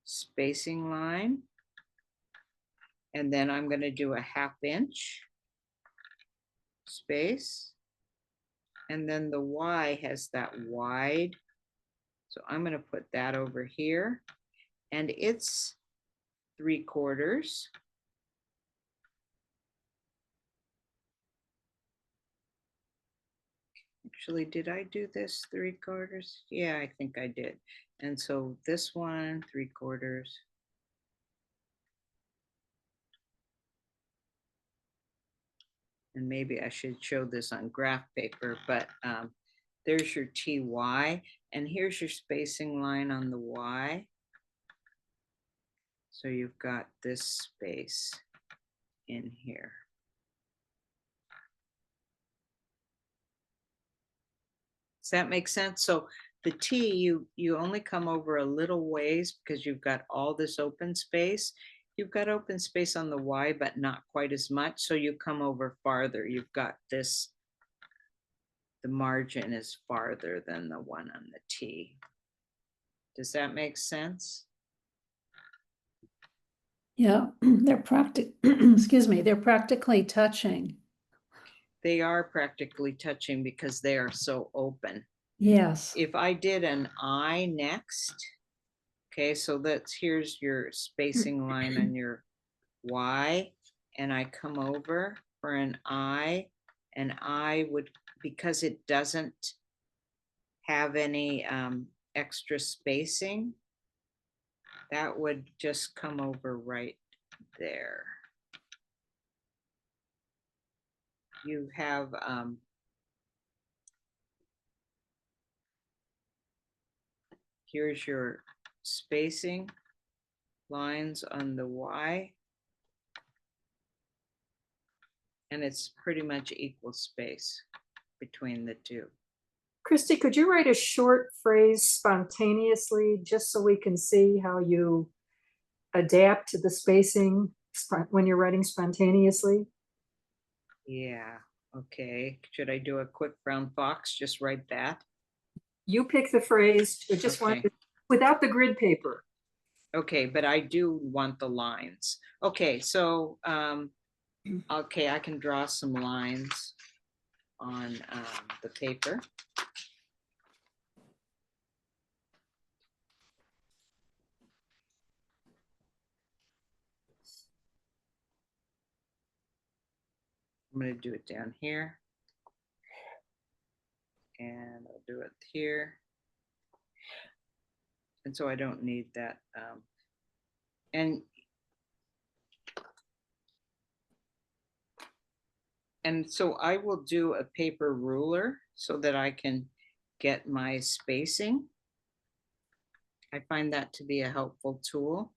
spacing line. And then I'm going to do a 1/2 inch space. And then the Y has that wide. So I'm going to put that over here. And it's 3/4. Actually, did I do this 3/4? Yeah, I think I did. And so this one, 3/4. And maybe I should show this on graph paper, but there's your TY, and here's your spacing line on the Y. So you've got this space in here. Does that make sense? So the T, you only come over a little ways because you've got all this open space. You've got open space on the Y, but not quite as much. So you come over farther. You've got this, the margin is farther than the one on the T. Does that make sense? Yeah, they're excuse me, they're practically touching. They are practically touching because they are so open. Yes. If I did an I next, okay, so here's your spacing line on your Y, and I come over for an I, and I would, because it doesn't have any extra spacing, that would just come over right there. You have here's your spacing lines on the Y, and it's pretty much equal space between the two. Kristi, could you write a short phrase spontaneously, just so we can see how you adapt to the spacing when you're writing spontaneously? Yeah, okay. Should I do a quick brown fox? Just write that? You pick the phrase, just Okay. without the grid paper. Okay, but I do want the lines. Okay, so, okay, I can draw some lines on the paper. I'm going to do it down here. And I'll do it here. And so I don't need that. And so I will do a paper ruler so that I can get my spacing. I find that to be a helpful tool.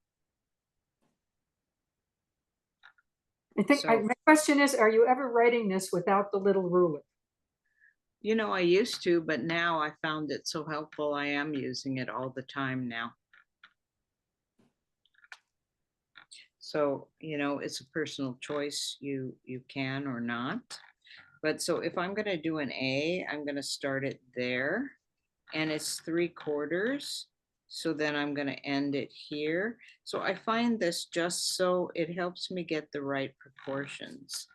I think So- my question is, are you ever writing this without the little ruler? You know, I used to, but now I found it so helpful. I am using it all the time now. So, you know, it's a personal choice. You can or not. But so if I'm going to do an A, I'm going to start it there, and it's 3/4. So then I'm going to end it here. So I find this just so it helps me get the right proportions.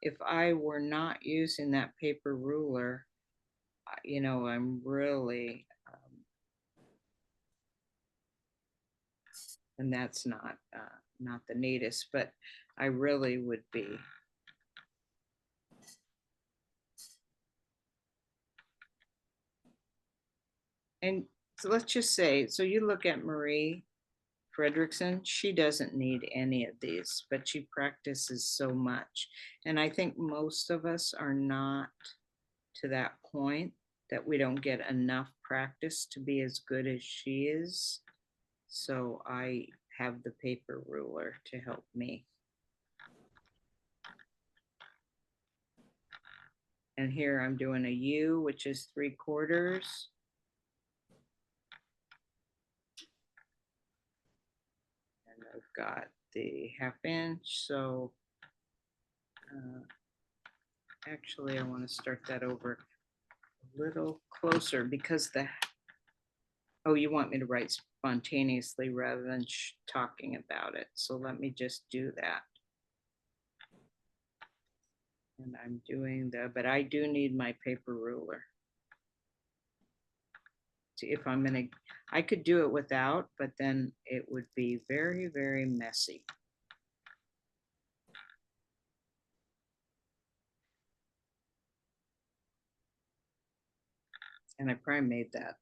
If I were not using that paper ruler, you know, I'm really, and that's not the neatest, but I really would be. And so let's just say, so you look at Marie Fredrickson, she doesn't need any of these, but she practices so much. And I think most of us are not to that point that we don't get enough practice to be as good as she is. So I have the paper ruler to help me. And here I'm doing a U, which is 3/4. And I've got the 1/2 inch. So actually I want to start that over a little closer because oh, you want me to write spontaneously rather than talking about it. So let me just do that. And I'm doing but I do need my paper ruler. See if I'm gonna, I could do it without, but then it would be very, very messy. And I probably made that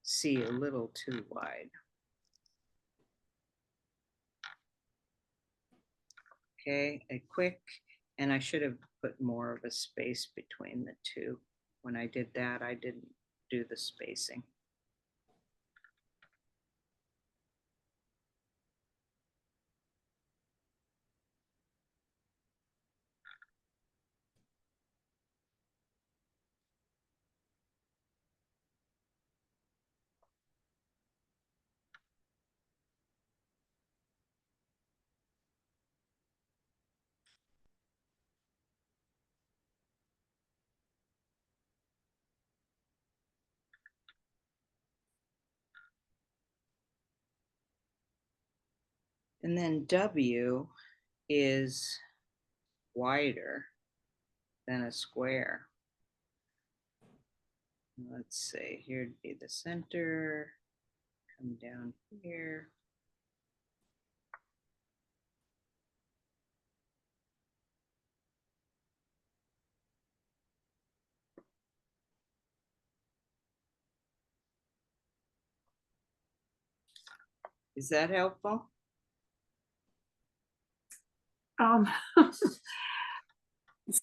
C a little too wide. Okay, a quick, and I should have put more of a space between the two. When I did that, I didn't do the spacing. And then W is wider than a square. Let's say here'd be the center, come down here. Is that helpful?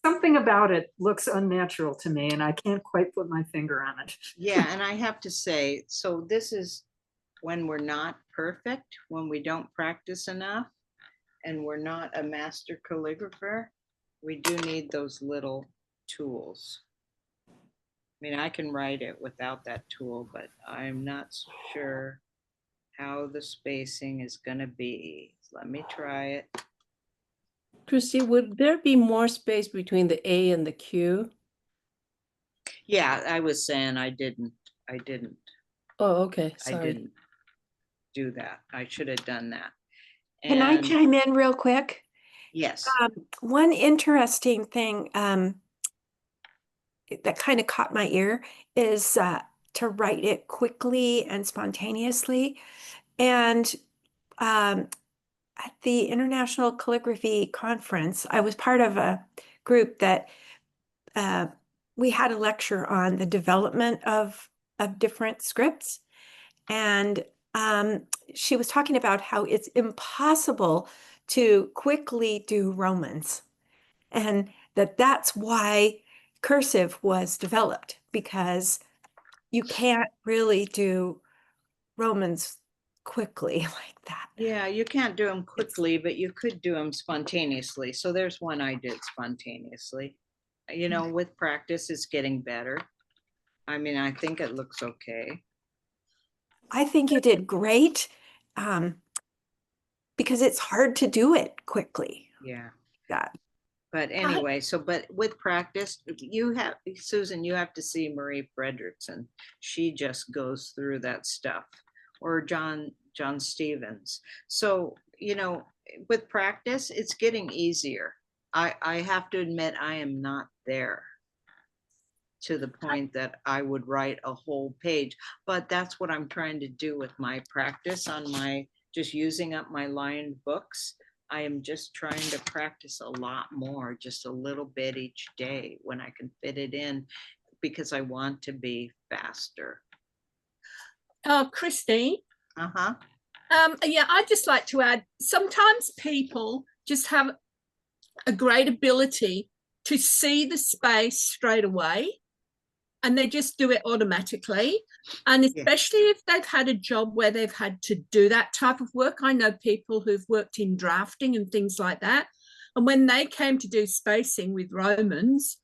Something about it looks unnatural to me, and I can't quite put my finger on it. Yeah, and I have to say, so this is when we're not perfect, when we don't practice enough, and we're not a master calligrapher, we do need those little tools. I mean, I can write it without that tool, but I'm not so sure how the spacing is going to be. Let me try it. Kristi, would there be more space between the A and the Q? Yeah, I was saying I didn't. Oh, okay, I sorry. didn't do that. I should have done that. Can I chime in real quick? Yes. One interesting thing that kind of caught my ear is to write it quickly and spontaneously. And at the International Calligraphy Conference, I was part of a group that we had a lecture on the development of different scripts. And she was talking about how it's impossible to quickly do Romans, and that's why cursive was developed, because you can't really do Romans quickly like that. Yeah, you can't do them quickly, but you could do them spontaneously. So there's one I did spontaneously. you know, with practice, it's getting better. I mean, I think it looks okay. I think you did great, because it's hard to do it quickly. Yeah. Yeah. But anyway, but with practice, you have, Susan, you have to see Marie Frederickson. She just goes through that stuff. Or John Stevens. So, you know, with practice, it's getting easier. I have to admit, I am not there to the point that I would write a whole page, but that's what I'm trying to do with my practice on my, just using up my lined books. I am just trying to practice a lot more, just a little bit each day when I can fit it in, because I want to be faster. Kristi. Uh-huh. Yeah, I'd just like to add, sometimes people just have a great ability to see the space straight away, and they just do it automatically. And especially if they've had a job where they've had to do that type of work. I know people who've worked in drafting and things like that. And when they came to do spacing with Romans,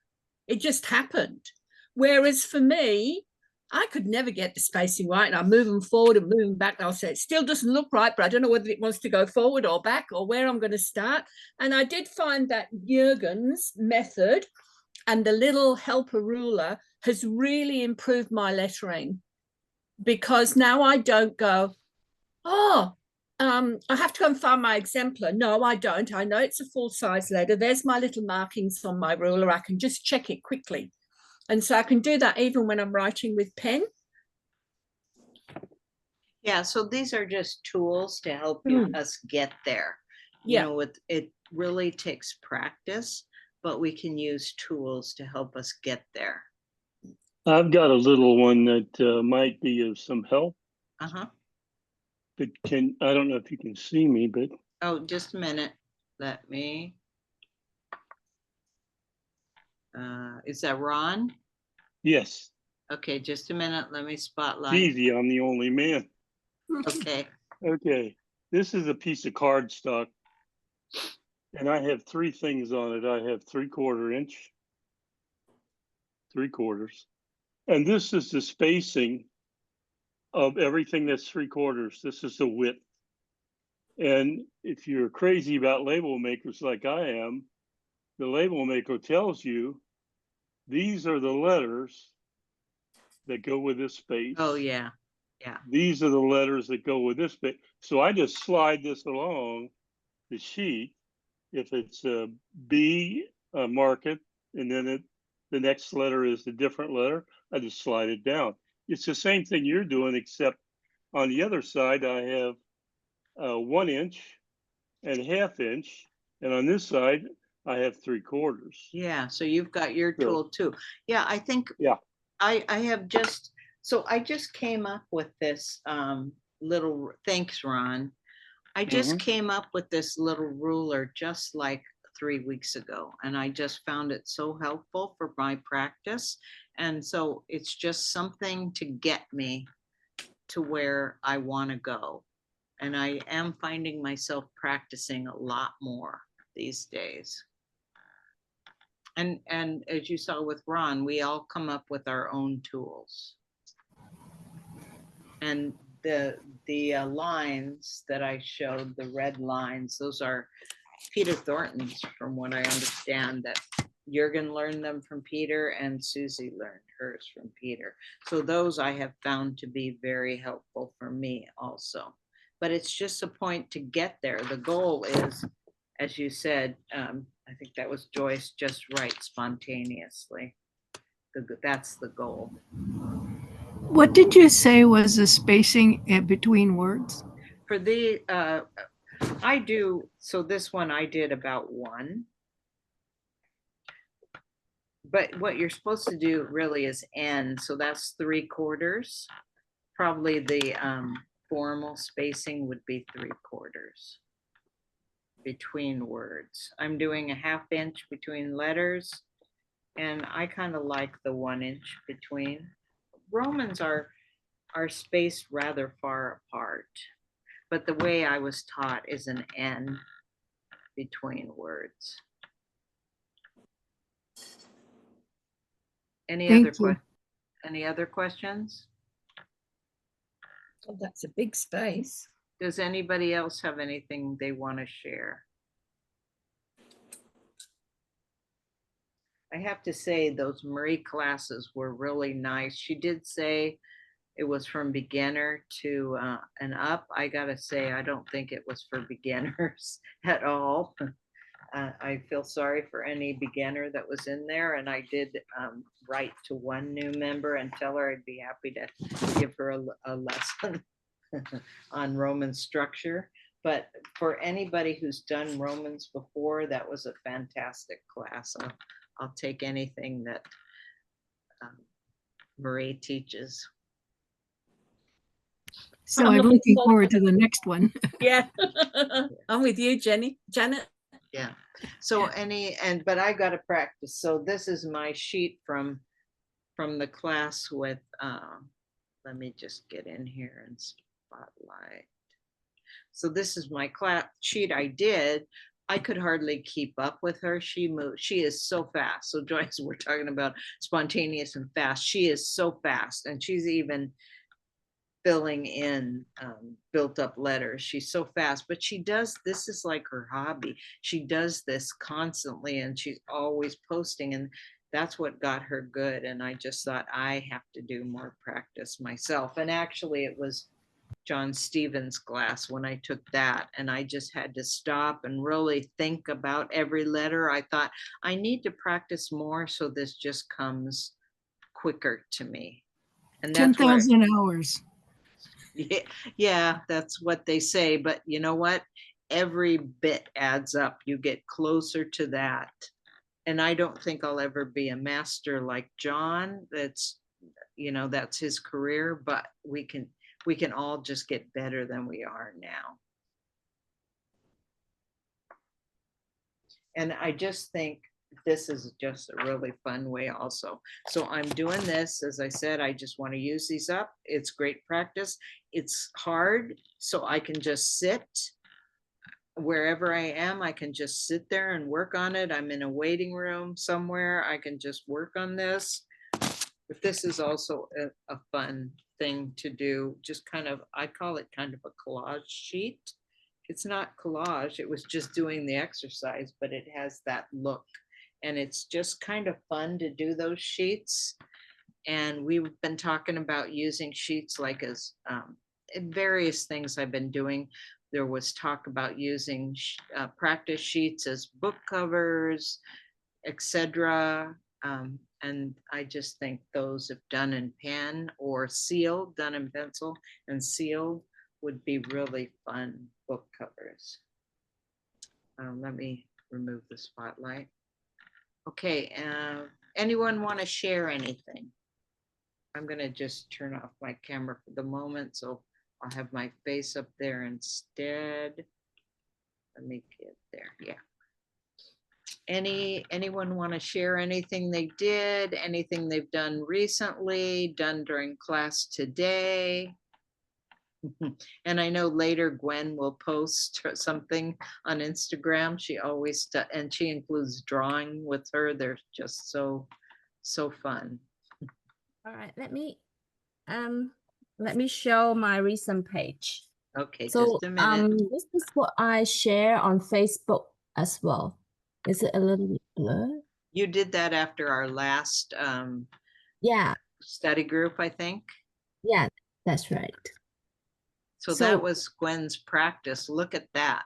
it just happened. Whereas for me, I could never get the spacing right, and I'm moving forward and moving back. And I'll say, it still doesn't look right, but I don't know whether it wants to go forward or back or where I'm going to start. And I did find that Jürgen's method and the little helper ruler has really improved my lettering, because now I don't go, oh, I have to go and find my exemplar. No, I don't. I know it's a full-size letter. There's my little markings on my ruler. I can just check it quickly. And so I can do that even when I'm writing with pen. Yeah, so these are just tools to help us get there. You know, it really takes practice, but we can use tools to help us get there. I've got a little one that might be of some help. Uh-huh. But I don't know if you can see me, but. Oh, just a minute. Let me. Is that Ron? Yes. Okay, just a minute. Let me spotlight. Easy, I'm the only man. Okay. Okay, this is a piece of cardstock, and I have 3 things on it. I have 3/4 inch, 3/4, and this is the spacing of everything that's 3/4. This is the width. And if you're crazy about label makers like I am, the label maker tells you these are the letters that go with this space. Oh, yeah. Yeah. These are the letters that go with this space. So I just slide this along the sheet. If it's a B, mark it, and then the next letter is the different letter. I just slide it down. It's the same thing you're doing, except on the other side, I have 1 inch and 1/2 inch. And on this side, I have 3/4. Yeah, so you've got your tool too. Yeah, I think I have just, so I just came up with this little, thanks, Ron. I just came up with this little ruler just like 3 weeks ago, and I just found it so helpful for my practice. And so it's just something to get me to where I want to go. And I am finding myself practicing a lot more these days. And as you saw with Ron, we all come up with our own tools. And the lines that I showed, the red lines, those are Peter Thornton's, from what I understand, that Jürgen learned them from Peter and Susie learned hers from Peter. So those I have found to be very helpful for me also. But it's just a point to get there. The goal is, as you said, I think that was Joyce, just write spontaneously. That's the goal. What did you say was the spacing between words? For the, I do, so this one I did about 1. But what you're supposed to do really is end. So that's 3/4. Probably the formal spacing would be 3/4 between words. I'm doing a 1/2 inch between letters, and I kind of like the 1 inch between. Romans are spaced rather far apart, but the way I was taught is an N between words. Any Thank other you. any other questions? Oh, that's a big space. Does anybody else have anything they want to share? I have to say those Marie classes were really nice. She did say it was from beginner to and up. I gotta say, I don't think it was for beginners at all. I feel sorry for any beginner that was in there, and I did write to one new member and tell her I'd be happy to give her a lesson on Roman structure. But for anybody who's done Romans before, that was a fantastic class. I'll take anything that Marie teaches. So I'm looking forward to the next one. Yeah. I'm with you, Janet. Yeah. So but I got to practice. So this is my sheet from the class with, let me just get in here and spotlight. So this is my class sheet I did. I could hardly keep up with her. She is so fast. So Joyce, we're talking about spontaneous and fast. She is so fast, and she's even filling in built up letters. She's so fast, but this is like her hobby. She does this constantly, and she's always posting, and that's what got her good. And I just thought I have to do more practice myself. And actually it was John Stevens' class when I took that, and I just had to stop and really think about every letter. I thought I need to practice more so this just comes quicker to me. And that's 10,000 hours. Yeah, that's what they say. But you know what? Every bit adds up. You get closer to that. And I don't think I'll ever be a master like John. That's his career, but we can all just get better than we are now. And I just think this is just a really fun way also. So I'm doing this, as I said, I just want to use these up. It's great practice. It's hard, so I can just sit wherever I am. I can just sit there and work on it. I'm in a waiting room somewhere. I can just work on this. But this is also a fun thing to do. Just I call it kind of a collage sheet. It's not collage. It was just doing the exercise, but it has that look. And it's just kind of fun to do those sheets. And we've been talking about using sheets like as various things I've been doing. There was talk about using practice sheets as book covers, etc. And I just think those, if done in pen or sealed, done in pencil and sealed, would be really fun book covers. Let me remove the spotlight. Okay, anyone want to share anything? I'm going to just turn off my camera for the moment, so I'll have my face up there instead. Let me get there. Yeah. Anyone want to share anything they did, anything they've done recently, done during class today? And I know later Gwen will post something on Instagram. She always does, and she includes drawing with her. They're just so fun. All right, let me show my recent page. Okay, So just a minute. this is what I share on Facebook as well. Is it a little bit blurred? You did that after our last Yeah, study group, I think. yeah, that's right. So So- that was Gwen's practice. Look at that,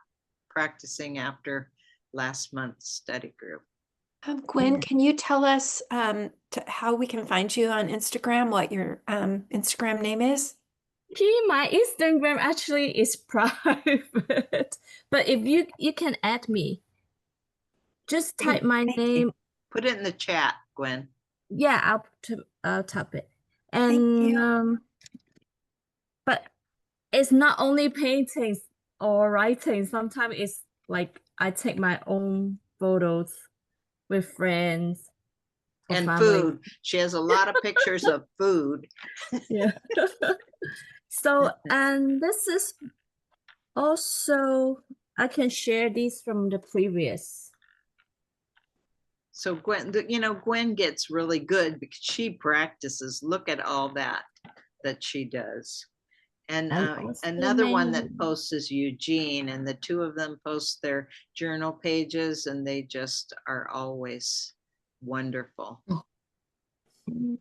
practicing after last month's study group. Gwen, can you tell us how we can find you on Instagram, what your Instagram name is? Gee, my Instagram actually is private, but if you can add me, just type my Thank you. name. Put it in the chat, Gwen. Yeah, I'll type it. Thank And you. but it's not only paintings or writing. Sometimes it's like I take my own photos with friends or And family. food. She has a lot of pictures of food. Yeah. So, and this is also, I can share these from the previous. So Gwen, Gwen gets really good because she practices. Look at all that she does. And I also another one that made- posts is Eugene, and the two of them post their journal pages, and they just are always wonderful. And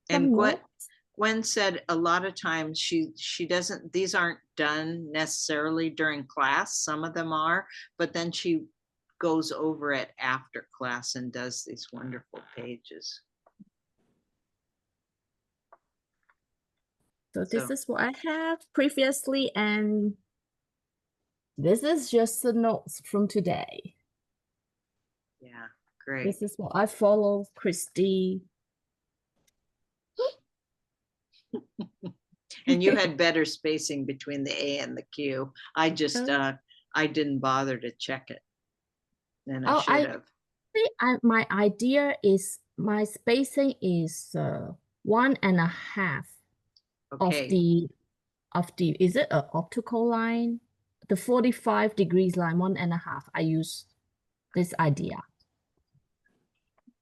Some Gwen, notes. Gwen said a lot of times she doesn't, these aren't done necessarily during class. Some of them are, but then she goes over it after class and does these wonderful pages. So this So- is what I have previously, and this is just the notes from today. Yeah, great. This is what I follow, Kristi. And you had better spacing between the A and the Q. I just, I didn't bother to check it. And I Oh, should have. My idea is my spacing is 1.5 Okay, of the is it an optical line? The 45 degrees line, 1.5. I use this idea.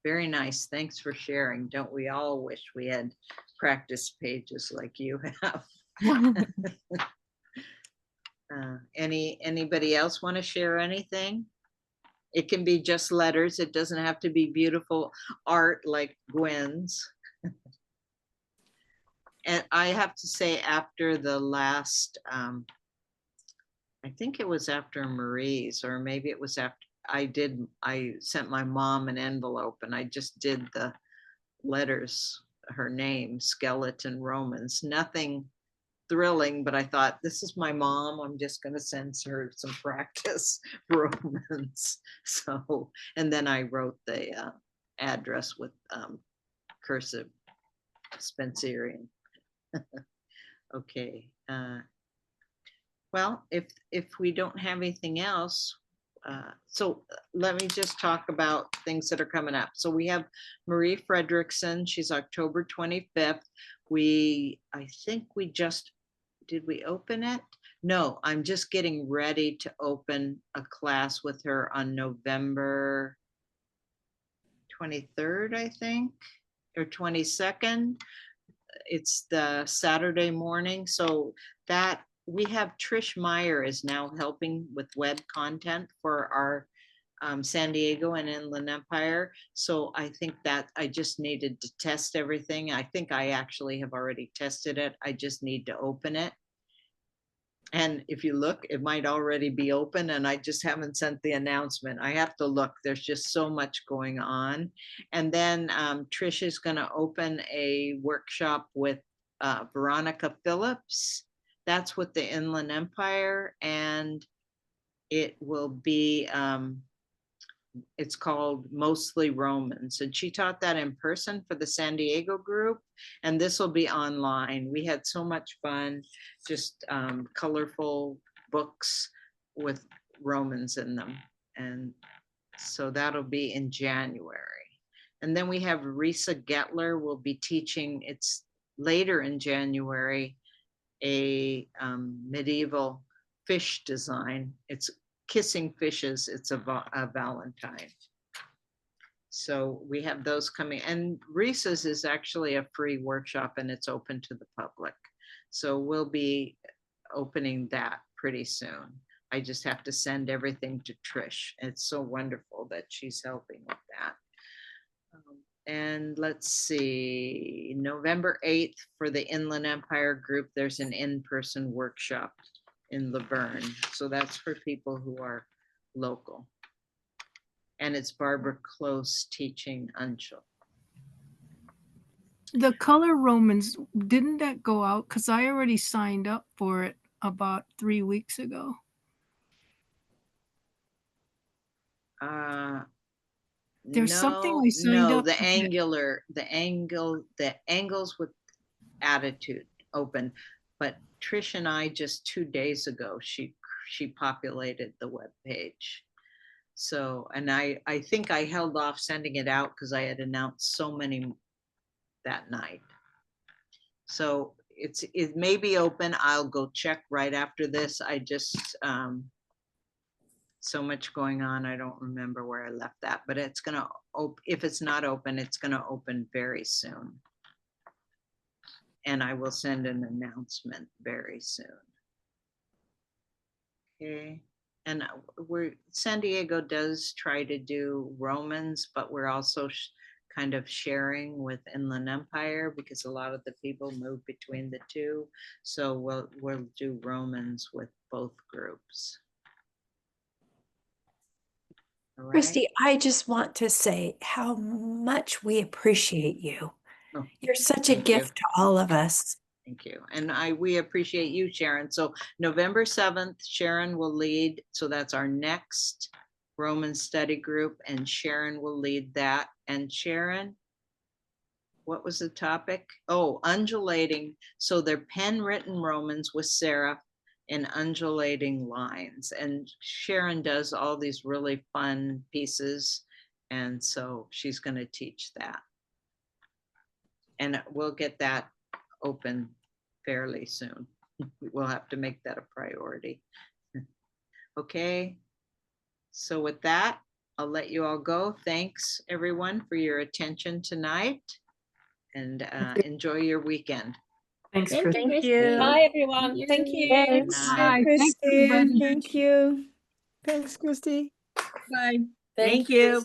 very nice. Thanks for sharing. Don't we all wish we had practice pages like you have? Anybody else want to share anything? It can be just letters. It doesn't have to be beautiful art like Gwen's. And I have to say, after the last, I think it was after Marie's, or maybe it was after I sent my mom an envelope and I just did the letters, her name, Skeleton Romans, nothing thrilling, but I thought, this is my mom. I'm just going to send her some practice Romans. So, and then I wrote the address with cursive Spencerian. Okay. Well, if we don't have anything else, so let me just talk about things that are coming up. So we have Marie Frederickson. She's October 25th. I think we just, did we open it? No, I'm just getting ready to open a class with her on November 23rd, I think, or 22nd. It's the Saturday morning. So that we have Trish Meyer is now helping with web content for our San Diego and Inland Empire. So I think that I just needed to test everything. I think I actually have already tested it. I just need to open it. And if you look, it might already be open and I just haven't sent the announcement. I have to look, there's just so much going on. And then Trish is gonna open a workshop with Veronica Phillips. That's with the Inland Empire, and it will be, it's called Mostly Romans. And she taught that in person for the San Diego group, and this will be online. We had so much fun, just colorful books with Romans in them. And so that'll be in January. And then we have Risa Getler will be teaching, it's later in January, a medieval fish design. It's Kissing Fishes. It's a Valentine. So we have those coming, and Risa's is actually a free workshop and it's open to the public. So we'll be opening that pretty soon. I just have to send everything to Trish. It's so wonderful that she's helping with that. And let's see, November 8th for the Inland Empire group, there's an in-person workshop in Laverne. So that's for people who are local. And it's Barbara Close teaching Anshul. The color Romans, didn't that go out? Because I already signed up for it about 3 weeks ago. There's something I signed No, up the for. angles with attitude open. But Trish and I just 2 days ago, she populated the web page. So, and I think I held off sending it out because I had announced so many that night. So it may be open. I'll go check right after this. I just so much going on. I don't remember where I left that, but it's gonna if it's not open, it's gonna open very soon. And I will send an announcement very soon. Okay. And San Diego does try to do Romans, but we're also kind of sharing with Inland Empire because a lot of the people move between the two. So we'll do Romans with both groups. All right. Kristi, I just want to say how much we appreciate you. Oh, You're such a thank you. gift to all of us. Thank you. And we appreciate you, Sharon. So November 7th, Sharon will lead. So that's our next Roman study group, and Sharon will lead that. And Sharon, what was the topic? Oh, undulating. So they're pen written Romans with serif in undulating lines. And Sharon does all these really fun pieces. And so she's going to teach that. And we'll get that open fairly soon. We'll have to make that a priority. Okay. So with that, I'll let you all go. Thanks everyone for your attention tonight, and enjoy your weekend. Thanks, Thank Kristi. you, Thank Kristi. you. Bye, everyone. Thank you. Thanks. Bye. Thanks, everybody. Thank you. Thanks, Kristi. Bye. Thank you.